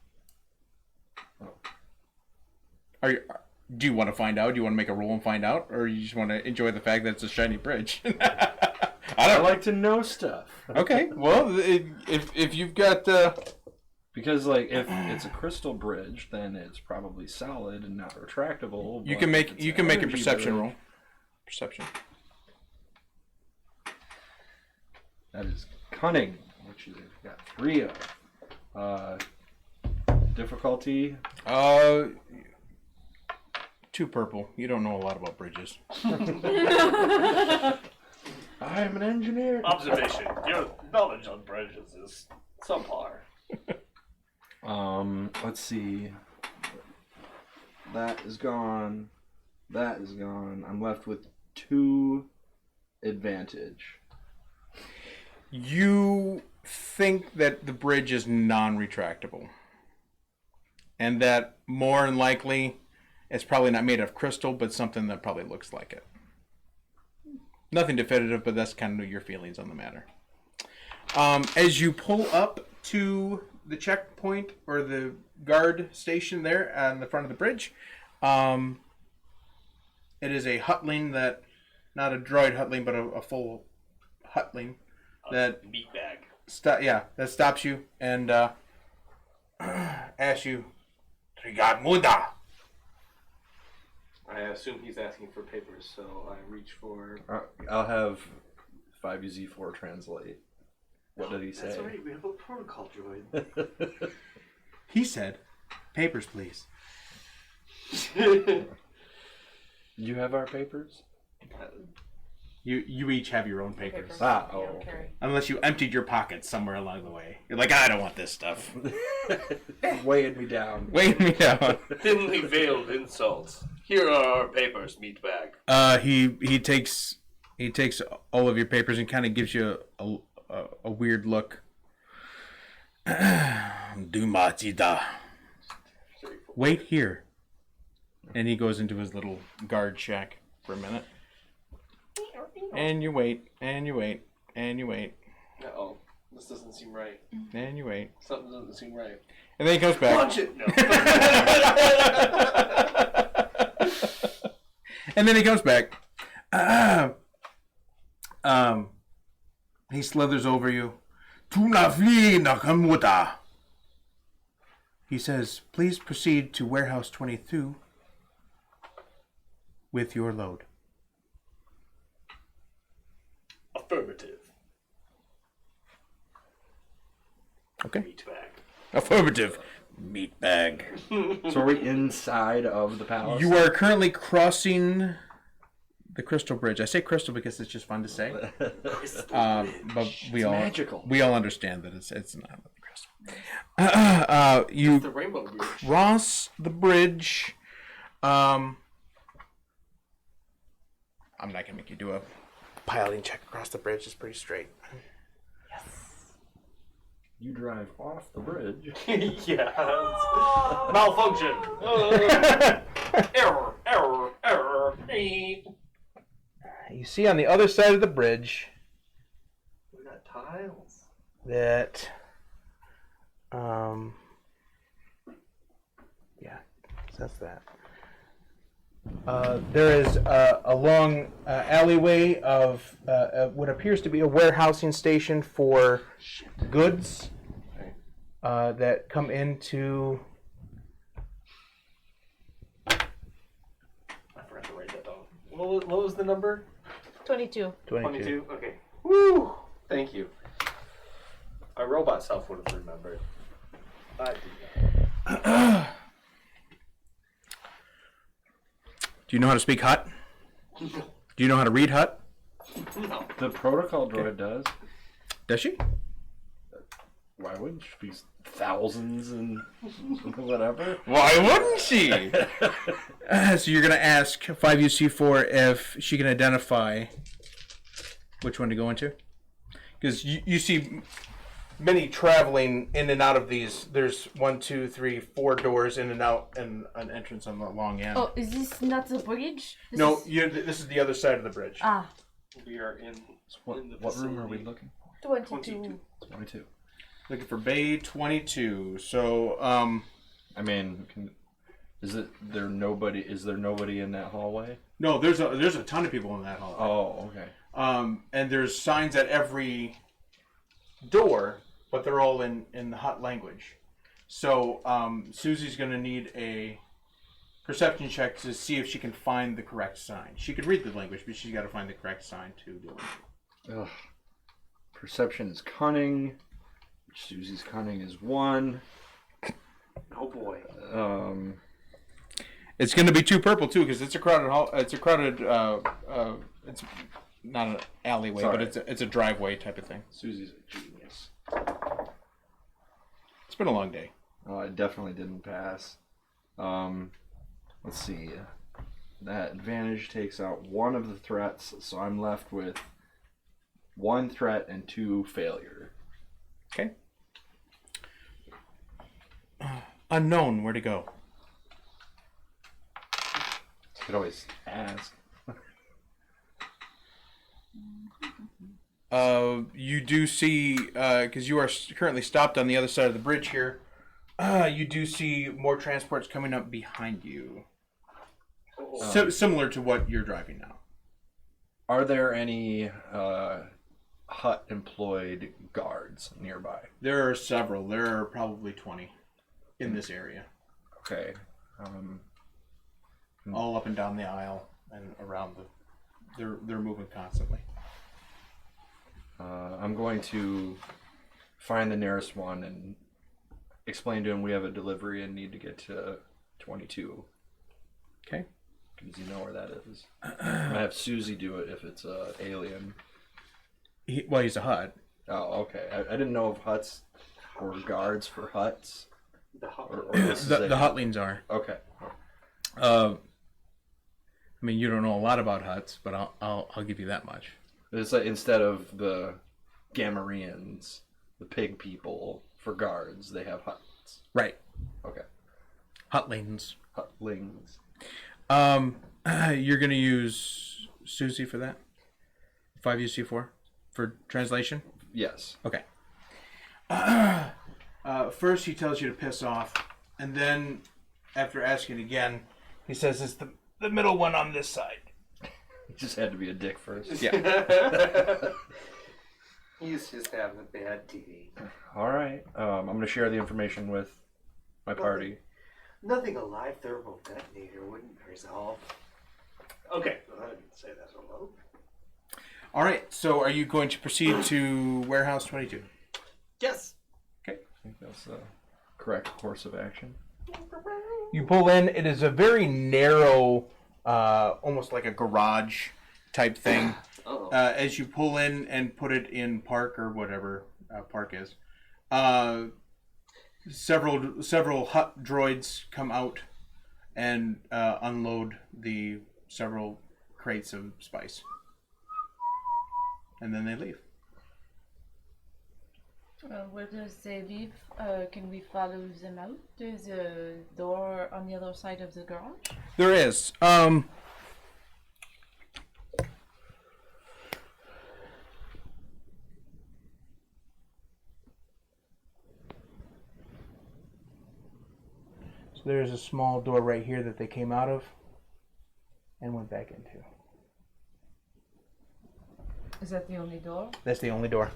Do you want to find out? Do you want to make a roll and find out? Or you just want to enjoy the fact that it's a shiny bridge? I like to know stuff. Okay, well, if you've got... Because, like, if it's a crystal bridge, then it's probably solid and not retractable. You but can if make it's you an can make a energy perception bridge, roll. Perception. That is cunning, which you've got 3 of. Difficulty. 2 purple. You don't know a lot about bridges. I am an engineer. Observation. Your knowledge on bridges is subpar. Let's see. That is gone. That is gone. I'm left with 2 advantage. You think that the bridge is non-retractable. And that more than likely it's probably not made of crystal, but something that probably looks like it. Nothing definitive, but that's kind of your feelings on the matter. As you pull up to the checkpoint or the guard station there on the front of the bridge, it is a hutling that, not a droid hutling, but a full hutling that Meat bag. that stops you and asks you, "Trigat Muda." I assume he's asking for papers, so I reach for. I'll have 5UZ4 translate. What did he say? That's right. We have a protocol droid. He said, "Papers, please." You have our papers? You each have your own papers. Ah, You don't okay. carry. Unless you emptied your pockets somewhere along the way. You're like, I don't want this stuff. Weighing me down. Wait me down. Thinly veiled insults. Here are our papers, meatbag. He takes all of your papers and kind of gives you a weird look. Dumatida. Wait here. And he goes into his little guard shack for a minute. And you wait, and you wait, and you wait, Uh-oh. This doesn't seem right. and you wait. Something doesn't seem right. And then he comes back. Punch it! No. And then he comes back. He slithers over you. Tunafli Nakamuta. He says, "Please proceed to warehouse 22 with your load." Affirmative. Okay. Meatbag. Affirmative. Meatbag. So are we inside of the palace? You are currently crossing the crystal bridge. I say crystal because it's just fun to say. But we all magical. we all understand that it's not crystal. You The Rainbow Bridge. cross the bridge. I'm not gonna make you do a piloting check across the bridge. It's pretty straight. You drive off the bridge. Yeah. Malfunction. Error. You see on the other side of the bridge We got tiles. that, yeah, so that's that. There is a long alleyway of what appears to be a warehousing station for goods that come into. I forgot to write that down. What was the number? 22. 22. Okay. Woo! Thank you. Our robot self would have remembered. I did not. Do you know how to speak Hut? Do you know how to read Hut? No. The protocol droid does. Does she? Why wouldn't she be thousands and whatever? Why wouldn't she? So you're going to ask 5UC4 if she can identify which one to go into? Because you see many traveling in and out of these. There's 1, 2, 3, 4 doors in and out, and an entrance on the long end. Oh, is this not the bridge? No, this is the other side of the bridge. Ah, We are in. What in the room are we facility. looking 22. 22. Looking for Bay 22. So, I mean, is there nobody in that hallway? no, there's a ton of people in that hall. Oh, okay. And there's signs at every door, but they're all in the Hut language. So Susie's going to need a perception check to see if she can find the correct sign. She could read the language, but she's got to find the correct sign to do it. Ugh. Perception is cunning. Susie's cunning is 1. Oh boy. It's going to be 2 purple too, because it's a crowded hall. It's a crowded. It's not an alleyway, Sorry. but it's a driveway type of thing. Susie's a genius. It's been a long day. Oh, I definitely didn't pass. Let's see. That advantage takes out 1 of the threats, so I'm left with 1 threat and 2 failure. Okay. Unknown, where to go? Could always ask. You do see, because you are currently stopped on the other side of the bridge here, you do see more transports coming up behind you. Similar to what you're driving now. Are there any Hut employed guards nearby? There are several. There are probably 20 in this area. Okay. All up and down the aisle and around they're moving constantly. I'm going to find the nearest one and explain to him we have a delivery and need to get to 22. Okay. Does he know where that is? I'm going to have Susie do it if it's a alien. He's a Hut. Oh, okay. I didn't know if Huts were guards for Huts. The hot. Or this is The a- Hutlings are. Okay. I mean, you don't know a lot about Huts, but I'll give you that much. It's like instead of the Gamorreans, the pig people for guards, they have Huts. Right. Okay. Hutlings. Hutlings. You're gonna use Susie for that. 5UC4 for translation. Yes. Okay. First, he tells you to piss off, and then, after asking again, he says, "It's the middle one on this side." He just had to be a dick first. Yeah. He's just having a bad day. All right. I'm going to share the information with my party. Nothing a live thermal detonator wouldn't resolve. Okay, I didn't say that so low. All right. So, are you going to proceed to Warehouse 22? Yes. I think that's the correct course of action. You pull in. It is a very narrow, almost like a garage type thing. As you pull in and put it in park or whatever park is, several hut droids come out and unload the several crates of spice, and then they leave. Where does they live? Can we follow them out? There's a door on the other side of the garage. There is. So there's a small door right here that they came out of and went back into. Is that the only door? That's the only door.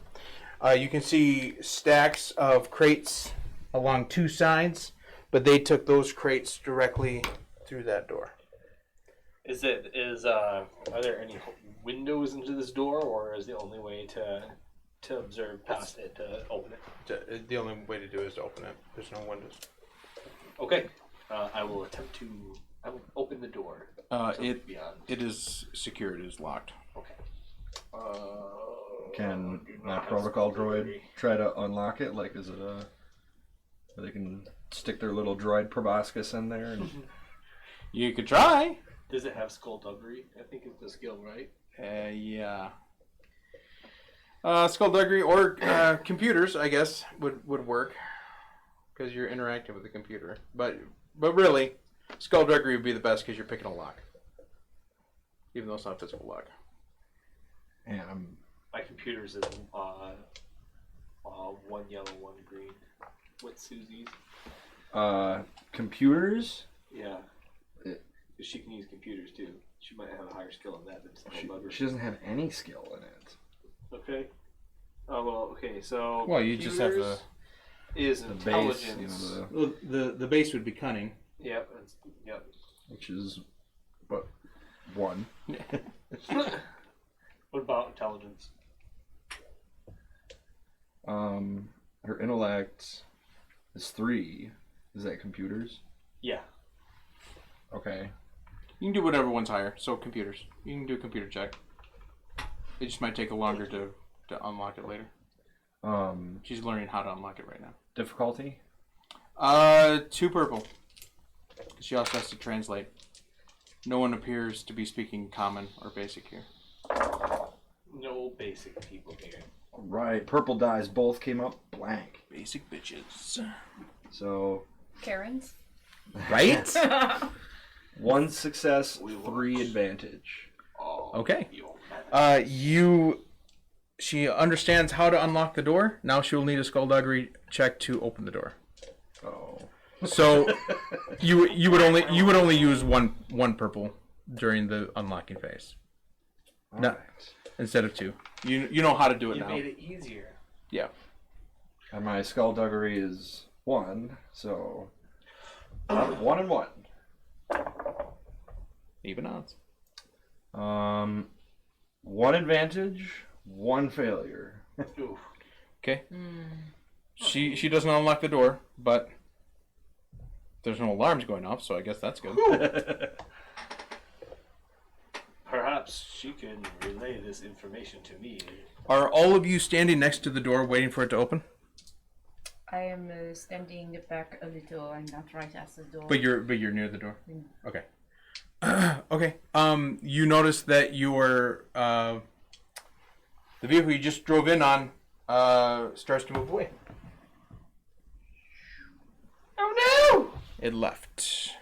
You can see stacks of crates along two sides, but they took those crates directly through that door. Are there any windows into this door, or is the only way to observe past it to open it? The only way to do it is to open it. There's no windows. Okay. I will open the door. It is secured. It is locked. Okay. Can my protocol droid try to unlock it? Like, is it they can stick their little droid proboscis in there? And... You could try. Does it have skullduggery? I think it's the skill, right? Yeah. Skullduggery or computers, I guess, would work because you're interacting with the computer. But really, skullduggery would be the best because you're picking a lock, even though it's not a physical lock. And My computer's is one yellow, one green. What's Susie's? computers. Yeah. She can use computers too. She might have a higher skill in that than skullduggery. She doesn't have any skill in it. Okay. Oh well. Okay. So. Well, you just have computers is The intelligence. base, you know, The base would be cunning. Yep. Yep. which is what 1. What about intelligence? Her intellect is 3. Is that computers? Yeah. Okay. You can do whatever one's higher. So computers. You can do a computer check. It just might take a longer to unlock it later. She's learning how to unlock it right now. Difficulty? 2 purple. She also has to translate. No one appears to be speaking common or basic here. No basic people here. Right. Purple dice both came up blank. Basic bitches. So Karens. Right? 1 success, 3 advantage. Oh, Okay. you She understands how to unlock the door. Now she will need a skullduggery check to open the door. Oh. So you would only use one purple during the unlocking phase. No, Alright. instead of 2. You know how to do it You now. made it easier. Yeah. And my skullduggery is 1, so 1 and 1. Even odds. 1 advantage, 1 failure. Oof. Okay. She doesn't unlock the door, but there's no alarms going off, so I guess that's good. Perhaps she can relay this information to me. Are all of you standing next to the door waiting for it to open? I am standing back a little. I'm not right at the door. But you're near the door. Okay. Okay. You notice that your the vehicle you just drove in on starts to move away. Oh no! It left.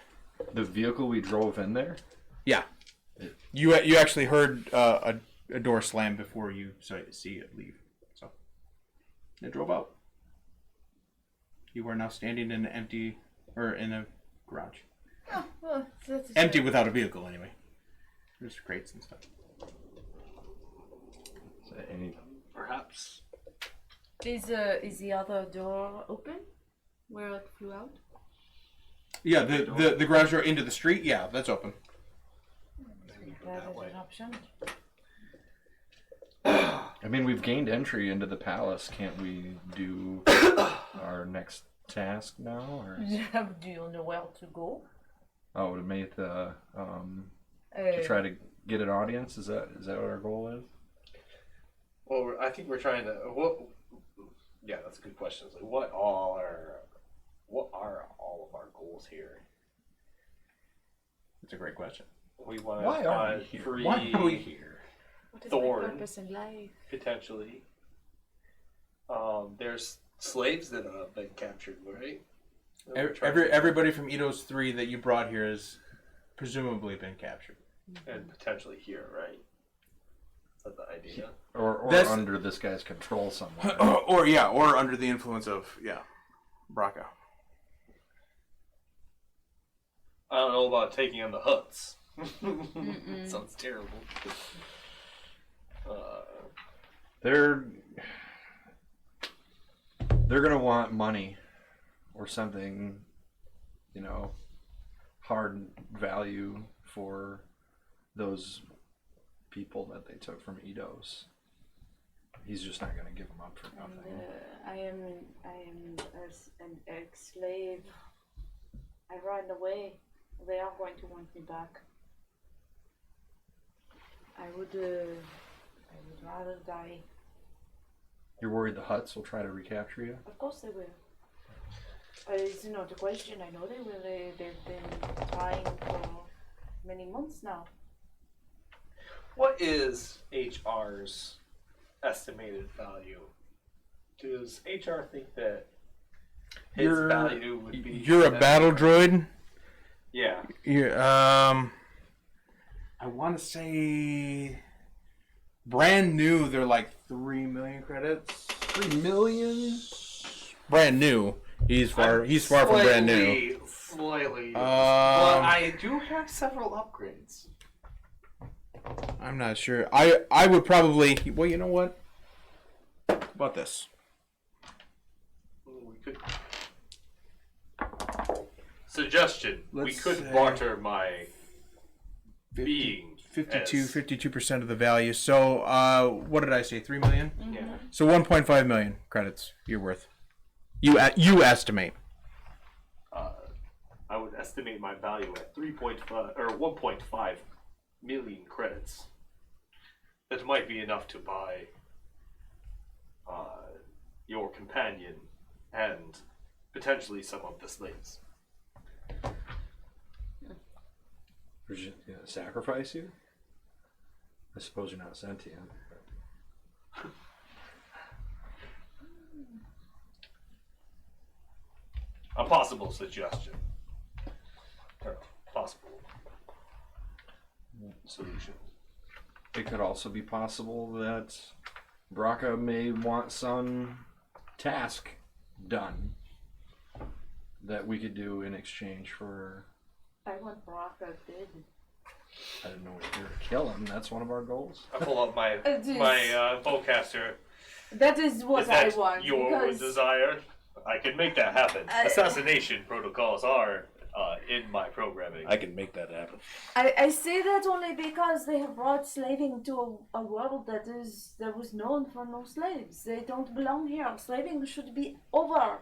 The vehicle we drove in there? Yeah. You actually heard a door slam before you see it leave. So it drove out. You are now standing in in a garage. Oh, well, that's Empty without a vehicle, anyway. There's crates and stuff. Is that any... Perhaps. Is the other door open? Where it flew out? Yeah, the garage door into the street. Yeah, that's open. That is an option. I mean, we've gained entry into the palace. Can't we do our next task now? Or... Do you know where to go? Oh, to make the to try to get an audience. Is that what our goal is? Well, I think we're trying to. Yeah, that's a good question. Like, what all are what are all of our goals here? That's a great question. We want Why to are we here? free Why are we here? What is Thorn. my purpose in life? potentially. There's slaves that have been captured, right? Everybody from Edo's 3 that you brought here has presumably been captured. And potentially here, right? Is that the idea? Or That's- under this guy's control somewhere. or under the influence of Braca. I don't know about taking on the Huts. Sounds terrible. They're gonna want money or something, hard value for those people that they took from Edos. He's just not gonna give them up for nothing. I am an ex-slave. I ran away. They are going to want me back. I would rather die. You're worried the Huts will try to recapture you? Of course they will. It's not a question. I know they will. They've been trying for many months now. What is HR's estimated value? Does HR think that his value would be? You're a battle droid. Yeah. I want to say brand new. They're like 3 million credits. 3 million? Brand new. He's far from brand new. Slightly. But I do have several upgrades. I'm not sure. I would probably. Well, you know what? How about this? We could. Suggestion: we Let's could say- barter my being. 52% of the value. So, what did I say? 3 million. Yeah. So 1.5 million credits you're worth. You estimate. I would estimate my value at 3.5 or 1.5 million credits. That might be enough to buy your companion and potentially some of the slaves. Or just sacrifice you? I suppose you're not sentient. A possible suggestion. Or possible solution. It could also be possible that Braca may want some task done that we could do in exchange for. I want Baraka dead. I didn't know we were here to kill him. That's one of our goals. I pull up my It is- bowcaster. That is what Is that I want. your because desire? I can make that happen. Assassination protocols are in my programming. I can make that happen. I say that only because they have brought slaving to a world that was known for no slaves. They don't belong here. Slaving should be over.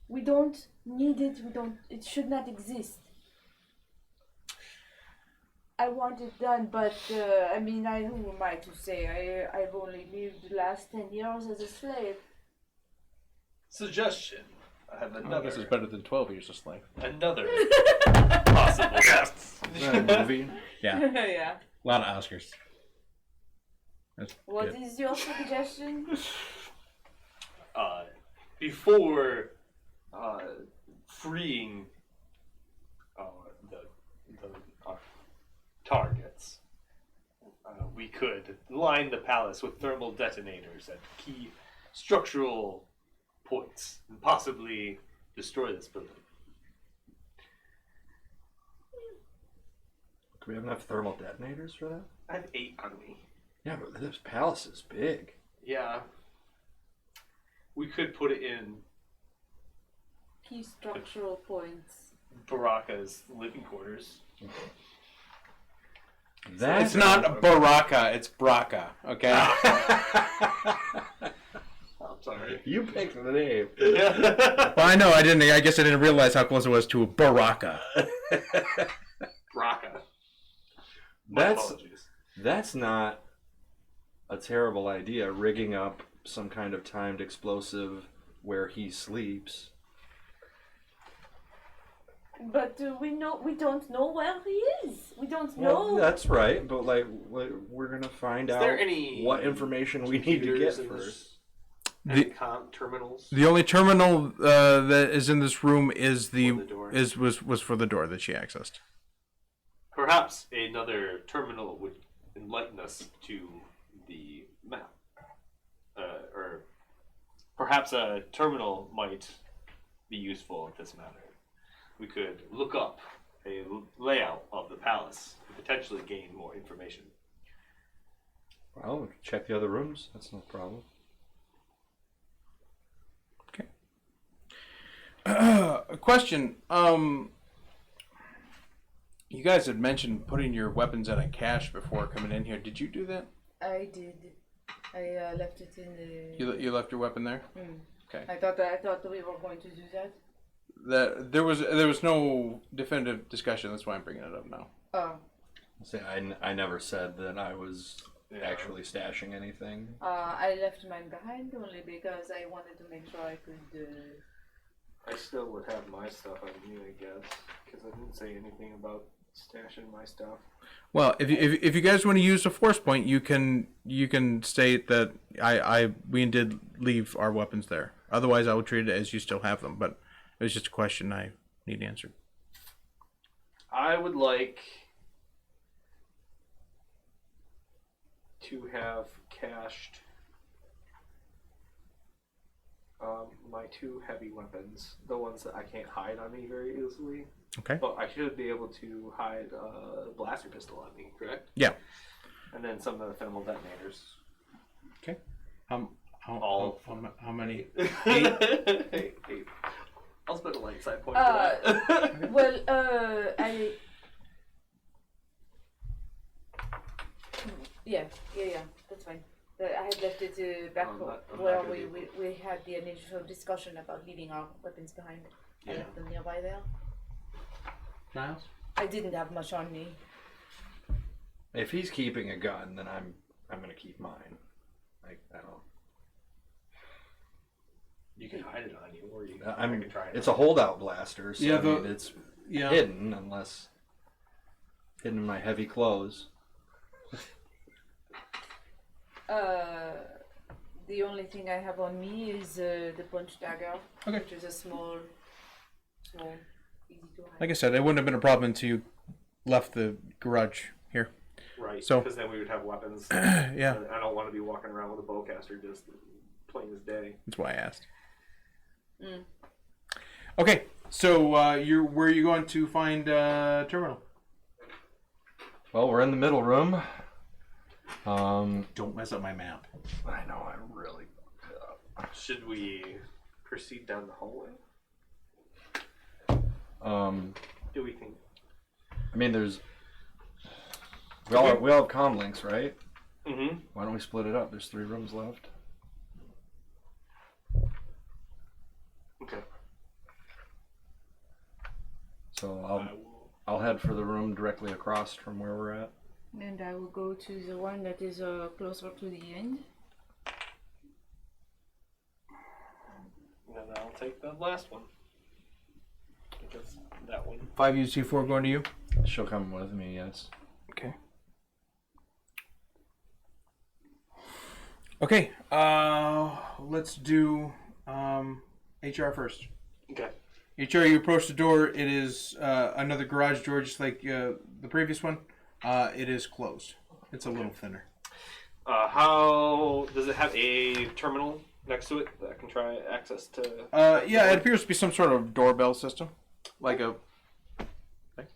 We don't need it. It should not exist. I want it done, but who am I to say? I've only lived the last 10 years as a slave. Suggestion. I have I another. guess it's better than 12 years of slave. Another possible. Is that a movie? Yeah, Yeah. a lot of Oscars. That's What good. is your suggestion? Before freeing the targets, we could line the palace with thermal detonators at key structural points and possibly destroy this building. Do we have enough thermal detonators for that? I have 8 on me. Yeah, but this palace is big. Yeah. We could put it in Key structural points. Baraka's living quarters. It's not Baraka, it's Braca. Okay. I'm sorry. You picked the name. Well, I know. I didn't. I guess I didn't realize how close it was to Baraka. Baraka. My apologies. That's not a terrible idea. Rigging up some kind of timed explosive where he sleeps. But we don't know where he is. We don't Well, know. that's right, but like we're gonna find Is out there any what information we need to get computers in first. Any terminals? The only terminal that is in this room is For the door. was for the door that she accessed. Perhaps another terminal would enlighten us to the map. Or perhaps a terminal might be useful in this matter. We could look up a layout of the palace and potentially gain more information. Well, we can check the other rooms. That's no problem. A question. You guys had mentioned putting your weapons in a cache before coming in here. Did you do that? I did. I left it in the. You left your weapon there. Okay. I thought we were going to do that. That there was no definitive discussion. That's why I'm bringing it up now. Oh. Say, I never said that I was actually stashing anything. I left mine behind only because I wanted to make sure I could. I still would have my stuff on me, I guess, because I didn't say anything about stashing my stuff. Well, if you guys want to use a force point, you can state that we did leave our weapons there. Otherwise, I will treat it as you still have them. But it was just a question I need answered. I would like to have cached my two heavy weapons, the ones that I can't hide on me very easily. Okay. But I should be able to hide a blaster pistol on me, correct? Yeah. And then some of the thermal detonators. Okay. How many? Eight. I'll spend a light side point for that. Well, Yeah, that's fine. I had left it back I'm not where gonna we had the initial discussion about leaving our weapons behind. I left them nearby there. Miles? I didn't have much on me. If he's keeping a gun, then I'm gonna keep mine. Like I don't. You can hide it on you, or you I mean, can try it. it's a holdout blaster, so Yeah, I mean, it's hidden unless hidden in my heavy clothes. The only thing I have on me is the punch dagger, which is a small, easy to hide. Like I said, it wouldn't have been a problem until you left the garage here. Right, So- because then we would have weapons. Yeah, I don't want to be walking around with a bowcaster just plain as day. that's why I asked. Mm. Okay, so where are you going to find terminal? Well, we're in the middle room. Don't mess up my map. I know I really. Should we proceed down the hallway? Do we think? I mean, there's. We all have comm links, right? Mm-hmm. Why don't we split it up? There's 3 rooms left. Okay. So I'll head for the room directly across from where we're at. And I will go to the one that is closer to the end. And then I'll take the last one. Because that one. 5 UC4 going to you. She'll come with me, yes. Okay. Okay. Let's do HR first. Okay. HR, you approach the door. It is another garage door, just like the previous one. It is closed. It's a little thinner. How does it have a terminal next to it that I can try access to? Yeah, it appears to be some sort of doorbell system, like a. Okay.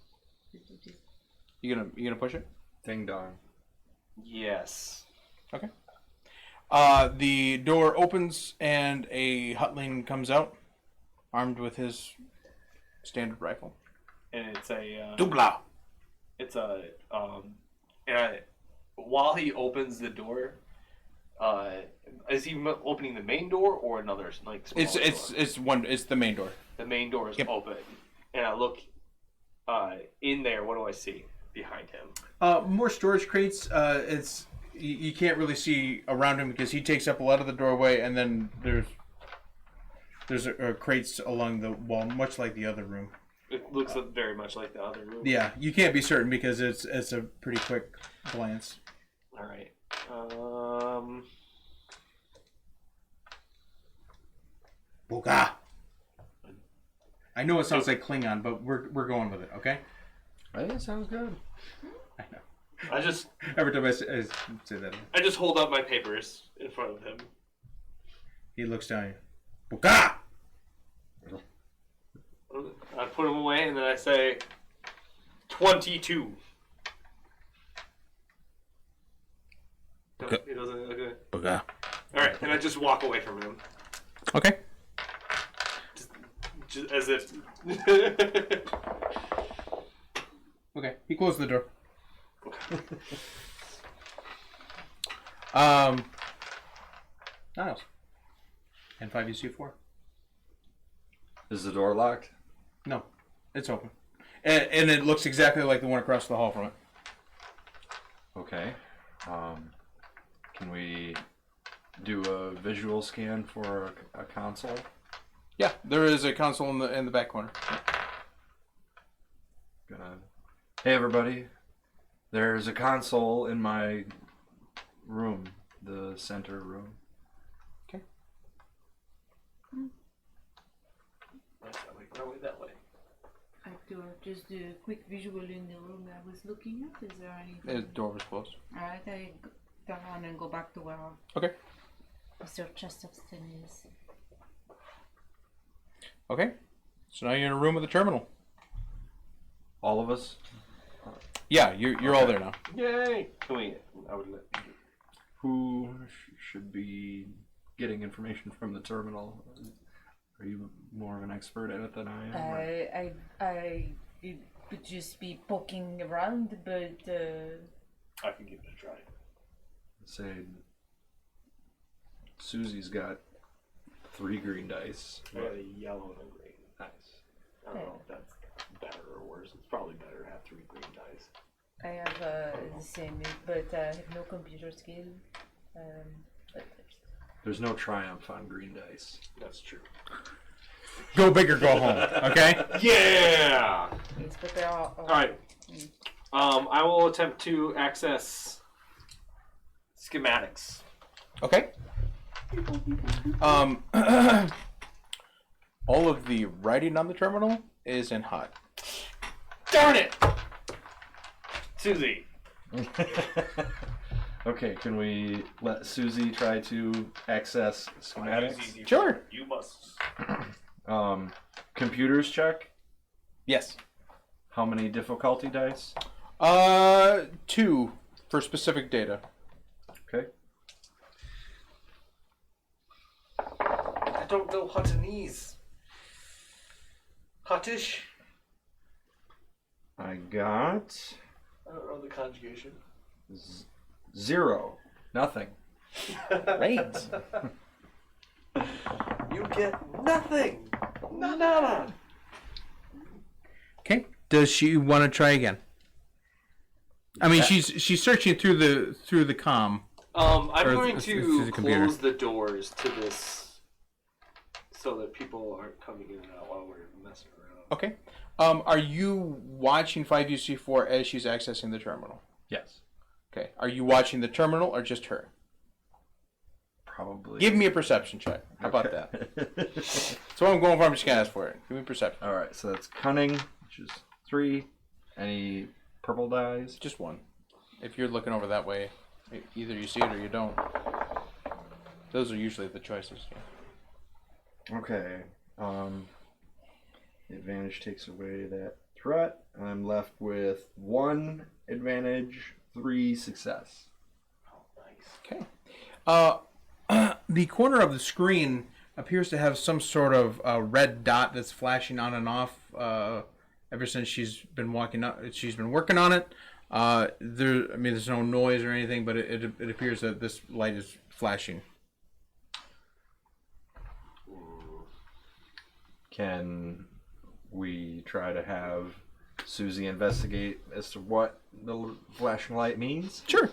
You gonna push it? Ding dong. Yes. Okay. The door opens and a hutling comes out, armed with his standard rifle. And it's a. Dubla. It's a. And while he opens the door, is he opening the main door or another like? Small door? It's the main door. The main door is open, and I look in there. What do I see behind him? More storage crates. It's you can't really see around him because he takes up a lot of the doorway, and then there's crates along the wall, much like the other room. It looks very much like the other room. Yeah, you can't be certain because it's a pretty quick glance. All right. Boga. I know it sounds like Klingon, but we're going with it, okay? I think it sounds good. I know. I just Every time I say that, I just hold up my papers in front of him. he looks down. Boga. I put them away and then I say 22. No, Okay. he doesn't. Okay. Boga. All right, and I just walk away from him, Okay. just as if. Okay. He closed the door. Niles. And 5UC4. Is the door locked? No, it's open, and it looks exactly like the one across the hall from it. Okay. Can we do a visual scan for a console? Yeah, there is a console in the back corner. Gonna. Hey everybody, there's a console in my room, the center room. Okay. Probably that way. I do just do a quick visual in the room I was looking at. Is there anything? The door was closed. Alright, I turn around and go back to where Okay. Mr. Chesterton is. Okay. So now you're in a room with a terminal. All of us? Yeah, you're all there now. Yay! Can we? I would let. Who should be getting information from the terminal? Are you more of an expert at it than I am? or- I could just be poking around, but I can give it a try. Say, Susie's got 3 green dice. I got a yellow and a green. Nice. I don't know if that's better or worse. It's probably better to have 3 green dice. I have the same, but I have no computer skill. But There's no triumph on green dice. That's true. Go big or go home. Okay. Yeah. yes, but there are. All right. I will attempt to access schematics. Okay. All of the writing on the terminal is in hot. Darn it, Susie. Okay, can we let Susie try to access schematics? Sure. You must. Computers check. Yes. How many difficulty dice? 2 for specific data. Okay. I don't know Huttonese. Huttish? I got I don't know the conjugation. 0. Nothing. Great. You get nothing. Nada. Okay. Does she want to try again? I mean, she's searching through the comm. I'm Or going through to the computer. close the doors to this so that people aren't coming in and out while we're messing around. Okay. Are you watching 5UC4 as she's accessing the terminal? Yes. Okay. Are you watching the terminal or just her? Probably. Give me a perception check. How about that? That's what I'm going for. I'm just going to ask for it. Give me a perception. All right, so that's cunning, which is 3. Any purple dice? Just one. If you're looking over that way, either you see it or you don't. Those are usually the choices. Okay. Advantage takes away that threat. I'm left with 1 advantage, 3 success. Okay. The corner of the screen appears to have some sort of red dot that's flashing on and off ever since she's been working on it. There's no noise or anything, but it appears that this light is flashing. Can we try to have Susie investigate as to what the flashing light means? Sure.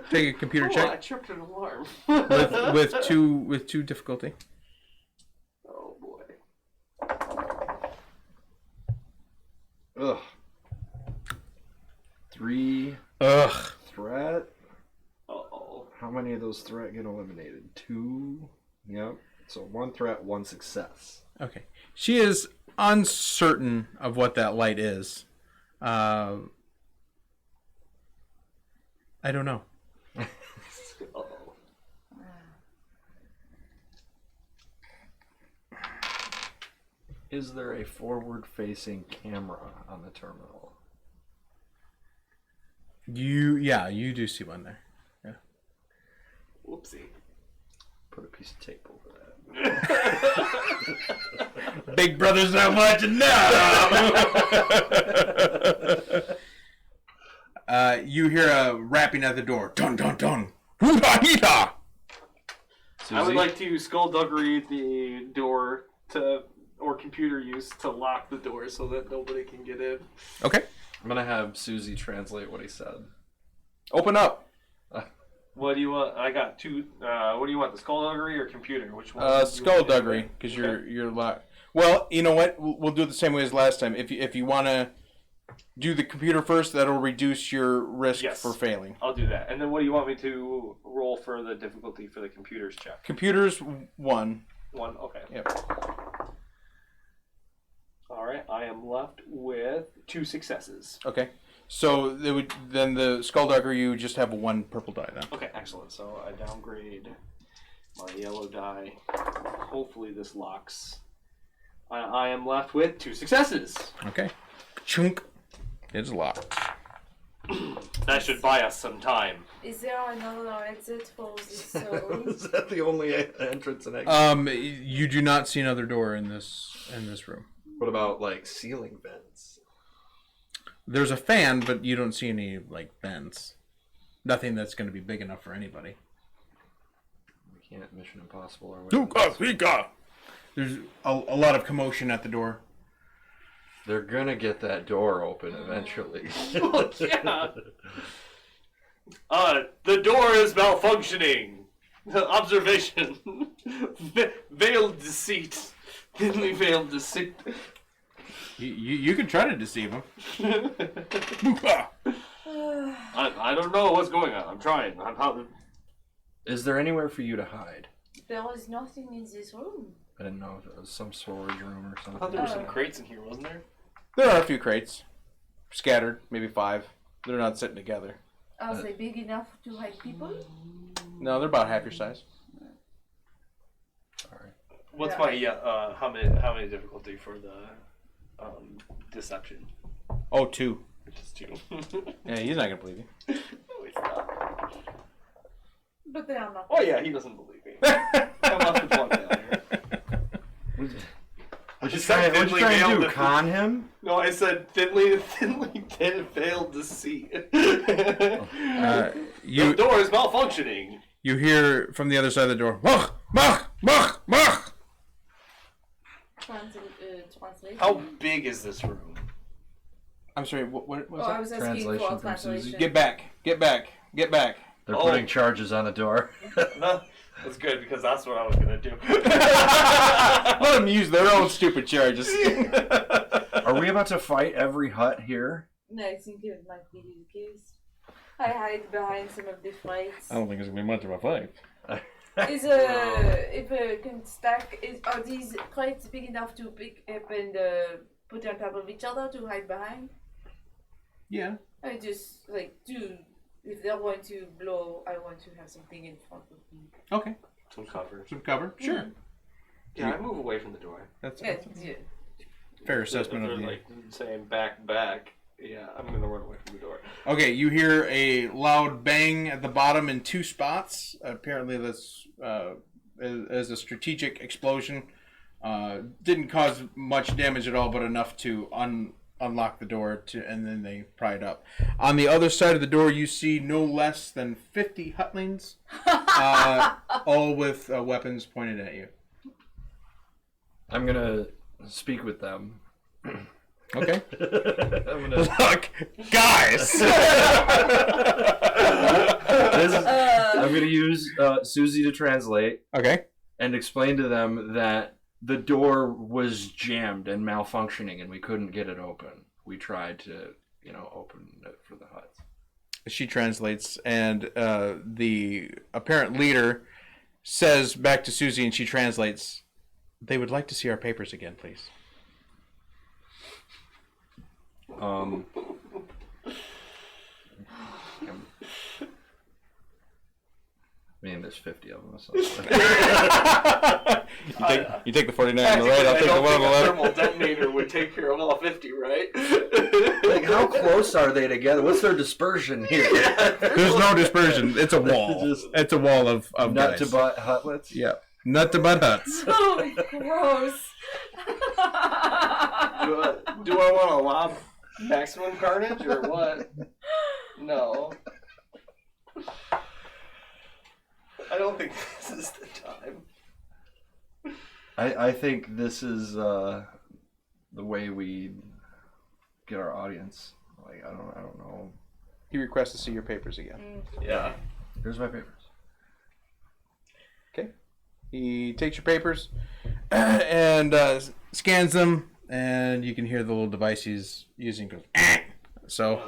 Take a computer I check tripped an alarm. with two difficulty. Oh boy. Ugh. 3 Ugh. threat. Uh-oh. How many of those threat get eliminated? 2. Yep. So 1 threat, 1 success. Okay. She is uncertain of what that light is. I don't know. Uh-oh. Is there a forward-facing camera on the terminal? You do see one there. Yeah. Whoopsie. Put a piece of tape over that. Big brother's not watching now. You hear a rapping at the door. Dun dun dun. Hoo-ha-hee-ha! I would like to skullduggery the door or computer use to lock the door so that nobody can get in. Okay. I'm gonna have Susie translate what he said. Open up. What do you want? I got 2. What do you want? The skullduggery or computer? Which one? Skullduggery, because you're locked. Well, you know what? We'll do it the same way as last time. If you want to do the computer first, that'll reduce your risk for failing. I'll do that. And then what do you want me to roll for the difficulty for the computer's check? Computers 1. 1. Okay. Yep. All right. I am left with 2 successes. Okay. So then the skullduggery, you just have a 1 purple die then. Okay. Excellent. So I downgrade my yellow die. Hopefully this locks. I am left with 2 successes. Okay. Chunk. It's locked. That should buy us some time. Is there another exit for this room? Is that the only entrance and exit? You do not see another door in this room. What about like ceiling vents? There's a fan, but you don't see any like vents. Nothing that's going to be big enough for anybody. We can't Mission Impossible or whatever. There's a lot of commotion at the door. They're gonna get that door open eventually. Yeah. The door is malfunctioning. Observation. Veiled deceit. Thinly veiled deceit. You can try to deceive him. I don't know what's going on. I'm trying. Is there anywhere for you to hide? There is nothing in this room. I didn't know if it was some storage room or I something. thought there were some crates in here, wasn't there? There are a few crates. Scattered, maybe 5. They're not sitting together. Are they big enough to hide people? No, they're about half your size. Alright. What's my how many difficulty for the deception? Oh, 2. Which is 2. Yeah, he's not going to believe you. No, he's not. But they are not. Oh yeah, he doesn't believe me. I'm left with 1 failure. What'd you try and do? Con him? No, I said thinly veiled deceit. The door is malfunctioning. You hear from the other side of the door, Mach! Mach! Mach! Mach! Translation. How big is this room? I'm sorry, what was I that? was asking Translation for from translation. Susie. Get back! Get back! Get back! They're putting charges on the door. No, that's good because that's what I was gonna do. Let them use their own stupid charges. Are we about to fight every hut here? No, I think it might be the case. I hide behind some of the flights. I don't think it's going to be much of a fight. If a can stack, are these crates big enough to pick up and put on top of each other to hide behind? Yeah. I just if they're going to blow, I want to have something in front of me. Okay. Some cover. Some cover? Sure. Yeah, I move away from the door. That's Yeah, fair assessment If of they're the... like saying back. Yeah, I'm gonna run away from the door. Okay, you hear a loud bang at the bottom in 2 spots. Apparently this is a strategic explosion. Didn't cause much damage at all, but enough to unlock the door, and then they pry it up. On the other side of the door, you see no less than 50 hutlings, all with weapons pointed at you. I'm gonna speak with them. Okay. I'm gonna... Look, guys! I'm gonna use Susie to translate. Okay. And explain to them that the door was jammed and malfunctioning and we couldn't get it open. we tried to, open it for the huts. She translates, and the apparent leader says back to Susie, and she translates, "They would like to see our papers again, please." I mean, there's 50 of them. So. you take the 49 on the right, I'll take the one on the A left. thermal detonator would take care of all 50, right? Like, how close are they together? What's their dispersion here? There's no dispersion. It's a wall. It's a wall of Nut guys. to butt hutlets? Yeah. Nut to butt huts. Oh, gross. Do I want to lob maximum carnage or what? No. I don't think this is the time. I think this is the way we get our audience. Like, I don't know. He requests to see your papers again. Yeah. Here's my papers. Okay. He takes your papers and scans them, and you can hear the little device he's using goes. So,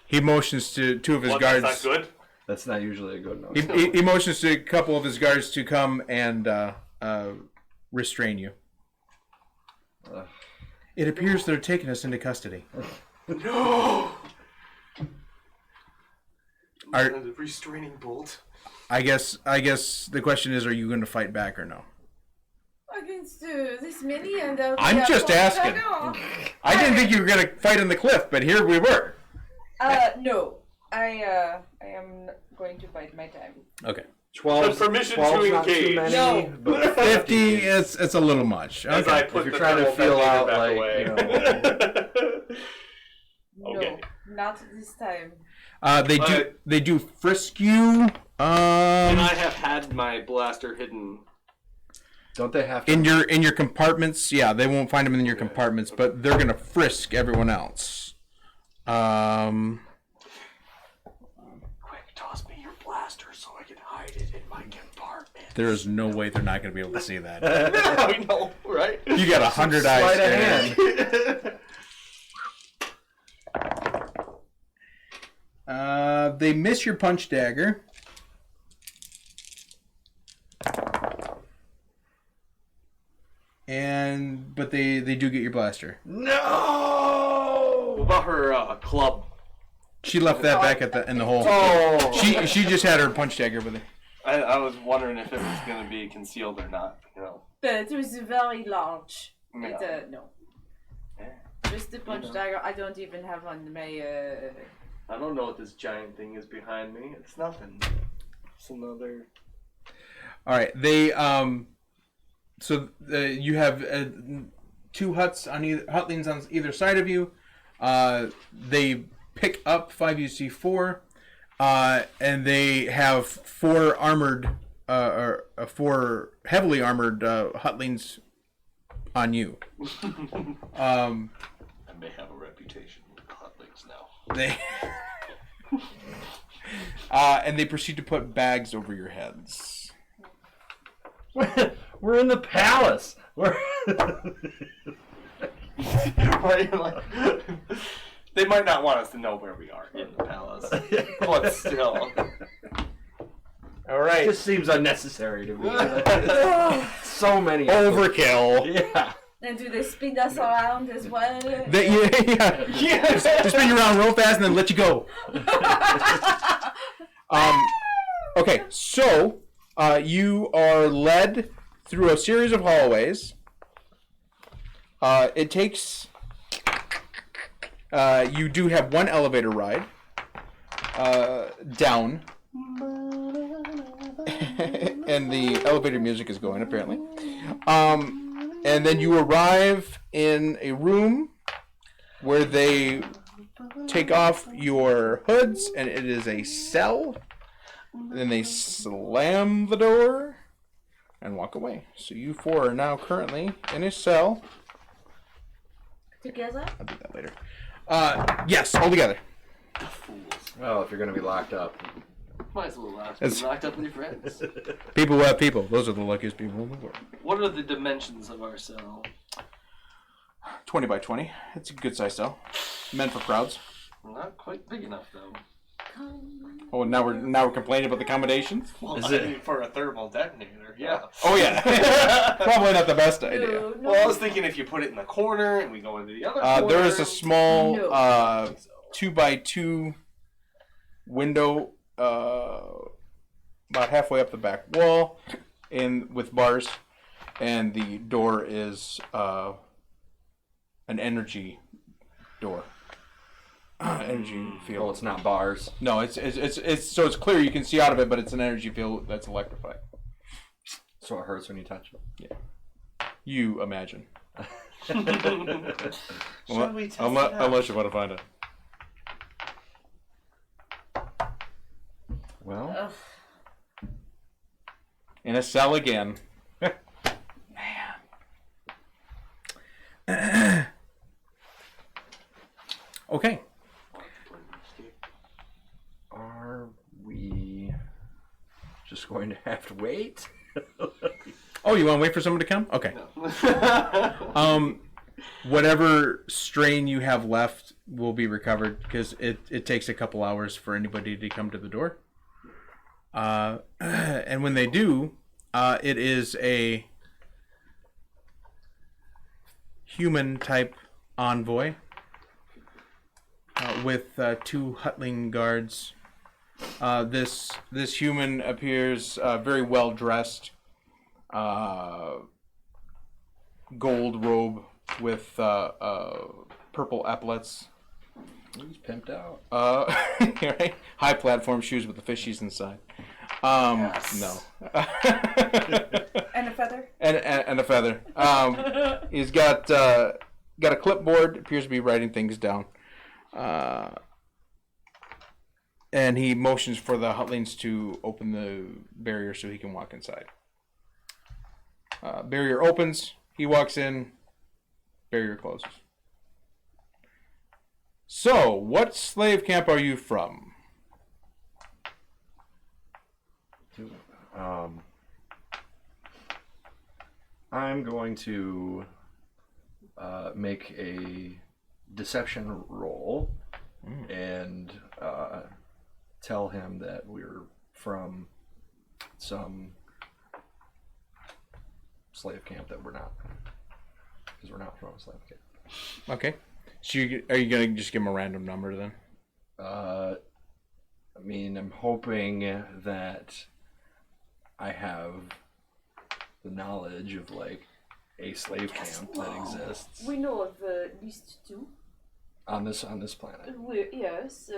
he motions to two of his guards. That's not good. That's not usually a good note. He motions to a couple of his guards to come and restrain you. It appears they're taking us into custody. No! Are, The restraining bolt. I guess the question is, are you going to fight back or no? Against this mini and I'm just asking. I didn't think you were going to fight on the cliff, but here we were. No. I am going to bide my time. Okay. 12. The permission 12's to not too engage. many, No. but 50, it's a little much. As I Okay. put If you're the trying to thermal feel detonator out, back like, away. Okay. No, not this time. They do frisk you. And I have had my blaster hidden. don't they have to? In your compartments, yeah, they won't find them in your compartments, but they're gonna frisk everyone else. Quick, toss me your blaster so I can hide it in my compartment. There is no way they're not gonna be able to see that. I know, right? You got 100 eyes. Sleight of staring. hand. They miss your punch dagger. But they do get your blaster. What No! about her club? She left that back in the hole. Oh! She just had her punch dagger with her. I was wondering if it was going to be concealed or not. But it was very large. Yeah. No. Yeah. Just the punch dagger. I don't even have on my. I don't know what this giant thing is behind me. It's nothing. It's another. All right, they so you have two hutlings on either side of you. They pick up 5UC4, and they have four heavily armored hutlings on you. I may have a reputation with hotlings now. They and they proceed to put bags over your heads. We're in the palace. They might not want us to know where we are in the palace, but still. All It right, just seems unnecessary to me. So many. overkill. Yeah. And do they spin us around as well? Yeah. Just spin you around real fast and then let you go. Okay, so you are led through a series of hallways. It takes. You do have one elevator ride down, and the elevator music is going apparently. And then you arrive in a room where they take off your hoods, and it is a cell. Then they slam the door and walk away. So you four are now currently in a cell. Together? I'll do that later. Yes, all together. Well, if you're going to be locked up. Might as well It's- be locked up with your friends. People will have people. Those are the luckiest people in the world. What are the dimensions of our cell? 20 by 20. It's a good size cell. Meant for crowds. Not quite big enough though. Oh, now we're complaining about the accommodations? Well, Is I it- mean, for a thermal detonator? Yeah. Oh, yeah. Probably not the best idea. No, no. Well, I was thinking if you put it in the corner and we go into the other corner. There is a small No. 2x2 window about halfway up the back wall with bars, and the door is an energy door. Energy field. Well, it's not bars. No, it's so it's clear you can see out of it, but it's an energy field that's electrified. So it hurts when you touch it. You imagine. Shall we test it out? Unless you want to find it. Well, In a cell again. Man. Okay. are we just going to have to wait? Oh, you want to wait for someone to come? Okay. No. Whatever strain you have left will be recovered because it takes a couple hours for anybody to come to the door. And when they do, it is a human type envoy with 2 Hutling guards. This human appears very well dressed, gold robe with purple epaulets. He's pimped out. Right? High platform shoes with the fishies inside. Yes. No. And a feather. and a feather. He's got a clipboard. Appears to be writing things down. And he motions for the Hutlings to open the barrier so he can walk inside. Barrier opens. He walks in. Barrier closes. So, what slave camp are you from? I'm going to make a deception roll and tell him that we're from some slave camp that we're not, because we're not from a slave camp. Okay. So, are you going to just give him a random number then? I mean, I'm hoping that I have the knowledge of like a slave camp that exists We know of at least 2. on this planet. Yes,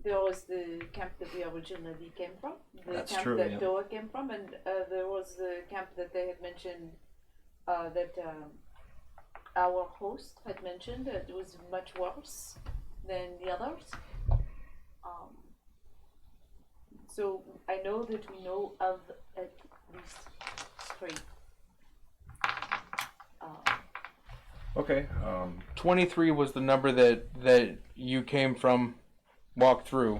there was the camp that we originally came from, the That's camp true, that yeah. Dora came from, and there was the camp that they had mentioned, that our host had mentioned that it was much worse than the others. So I know that we know of at least 3. Okay. 23 was the number that you came from, walked through.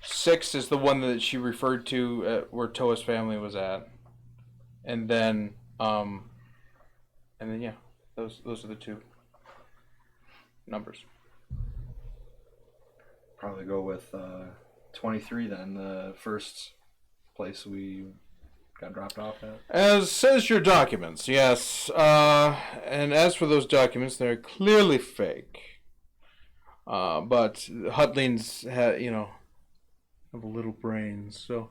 6 is the one that she referred to where Toa's family was at. And then yeah, those are the 2 numbers. Probably go with 23 then, the first place we got dropped off at. As says your documents, yes. And as for those documents, they're clearly fake. But Hutlings have a little brains, so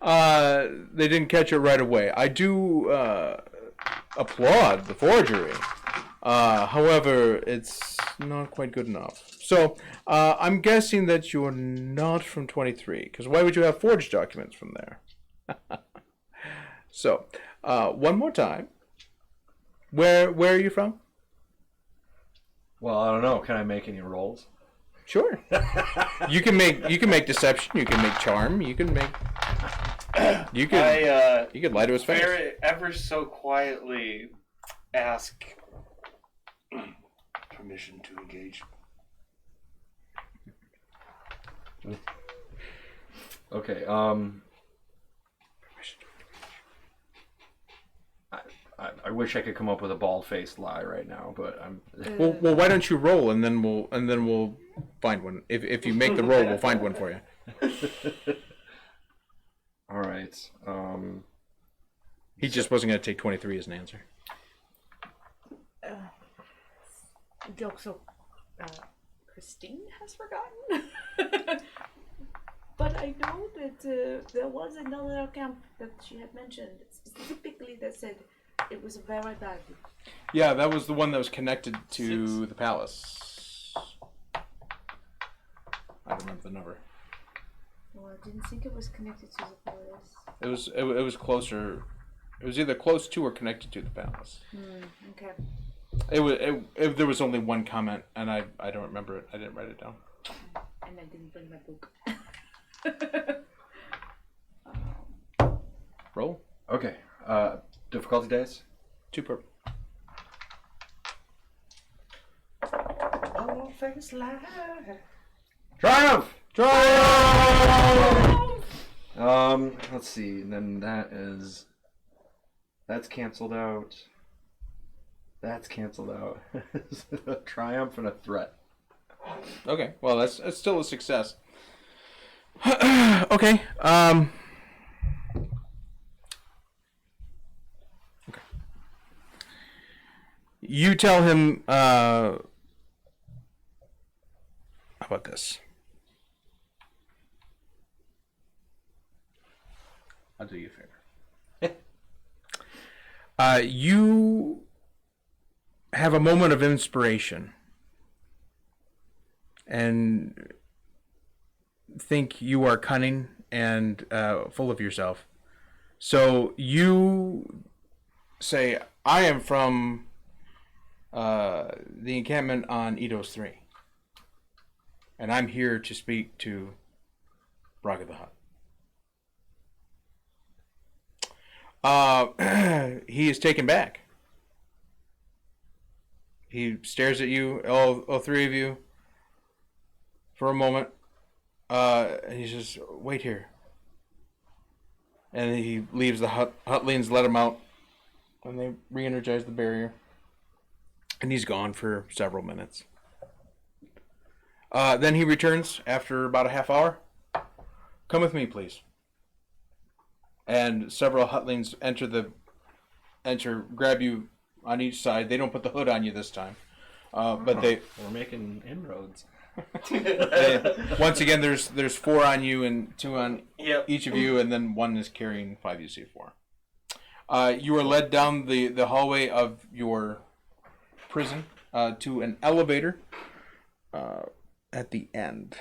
they didn't catch it right away. I do applaud the forgery. However, it's not quite good enough. So I'm guessing that you're not from 23, because why would you have forged documents from there? So, one more time. Where are you from? Well, I don't know. Can I make any rolls? Sure. You can make deception. You can make charm. You can you could lie to his face. Very, ever so quietly ask permission to engage. Okay. I wish I could come up with a bald-faced lie right now, but I'm. Well, why don't you roll and then we'll find one. If you make the roll, we'll find one for you. All right. He just wasn't going to take 23 as an answer. Joke. So, Christine has forgotten. But I know that there was another camp that she had mentioned specifically that said it was very bad. Yeah, that was the one that was connected to the palace. I don't remember the number. Well, I didn't think it was connected to the palace. It was closer. It was either close to or connected to the palace. Okay. There was only one comment, and I don't remember it. I didn't write it down. And I didn't bring my book. Roll. Okay. Difficulty dice. 2 per. All things lie. Triumph! Let's see. And then that's canceled out. That's canceled out. A triumph and a threat. Okay. Well, that's still a success. Okay. Okay. You tell him. How about this? I'll do you a favor. You have a moment of inspiration and think you are cunning and full of yourself. So you say, I am from the encampment on Eidos 3. And I'm here to speak to Braga the Hutt. He is taken back. He stares at you, all three of you, for a moment. And he says, wait here. And he leaves the hut. Hutlings let him out. And they re-energize the barrier. And he's gone for several minutes. Then he returns after about a half hour. Come with me, please. And several Hutlings enter, grab you on each side. They don't put the hood on you this time. But we're making inroads. Once again, there's 4 on you and 2 on each of you, and then 1 is carrying 5UC4. You are led down the hallway of your prison to an elevator at the end.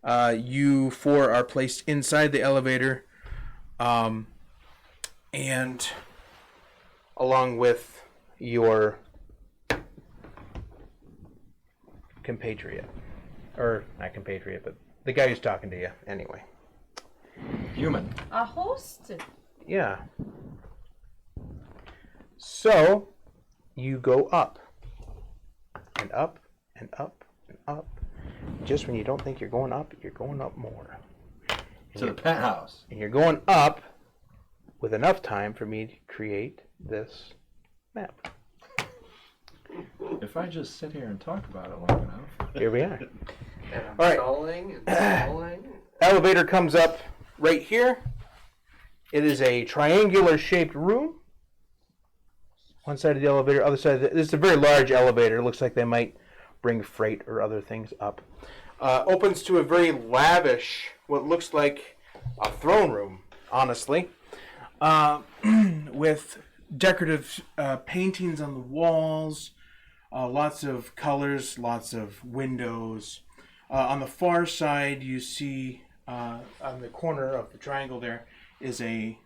You 4 are placed inside the elevator, and along with your compatriot. Or, not compatriot, but the guy who's talking to you, anyway. Human. A host? Yeah. So, you go up. And up, and up, and up. Just when you don't think you're going up more. To the penthouse. And you're going up with enough time for me to create this map. If I just sit here and talk about it long enough. Here we are. And I'm All right. stalling and stalling. Elevator comes up right here. It is a triangular shaped room. One side of the elevator, other side. This is a very large elevator. It looks like they might bring freight or other things up. Opens to a very lavish, what looks like a throne room, honestly, with decorative paintings on the walls, lots of colors, lots of windows. On the far side, you see on the corner of the triangle there is a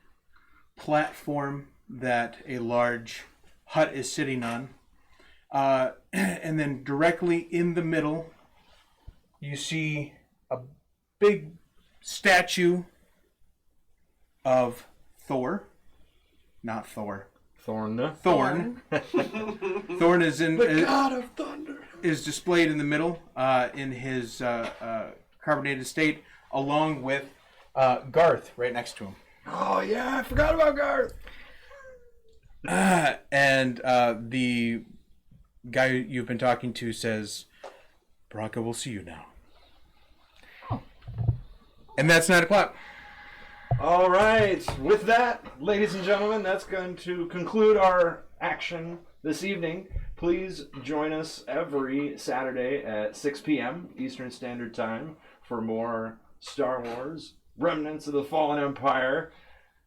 platform that a large hut is sitting on. And then directly in the middle, you see a big statue of Thor. Not Thor. Thorn. Thorn. Thorn is in The god of thunder. is displayed in the middle in his carbonated state, along with Garth right next to him. Oh yeah, I forgot about Garth. And the guy you've been talking to says, Baraka will see you now. And that's 9 o'clock. All right. With that, ladies and gentlemen, that's going to conclude our action this evening. Please join us every Saturday at 6 p.m. Eastern Standard Time for more Star Wars, Remnants of the Fallen Empire.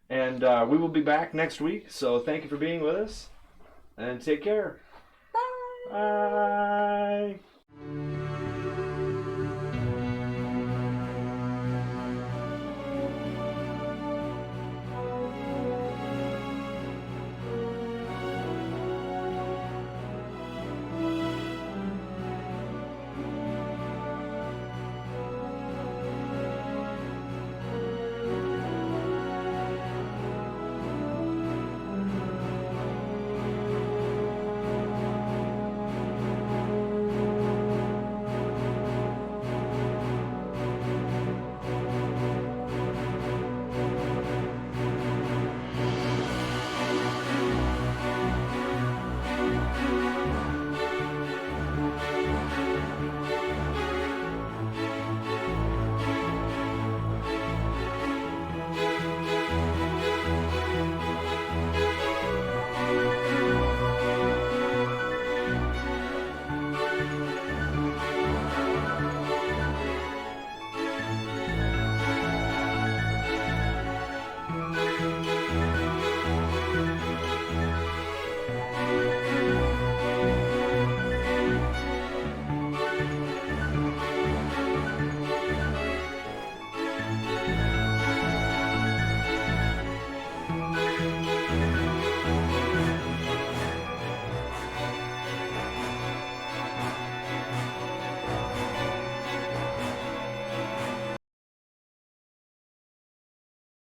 And we will be back next week. So thank you for being with us. And take care. Bye. Bye.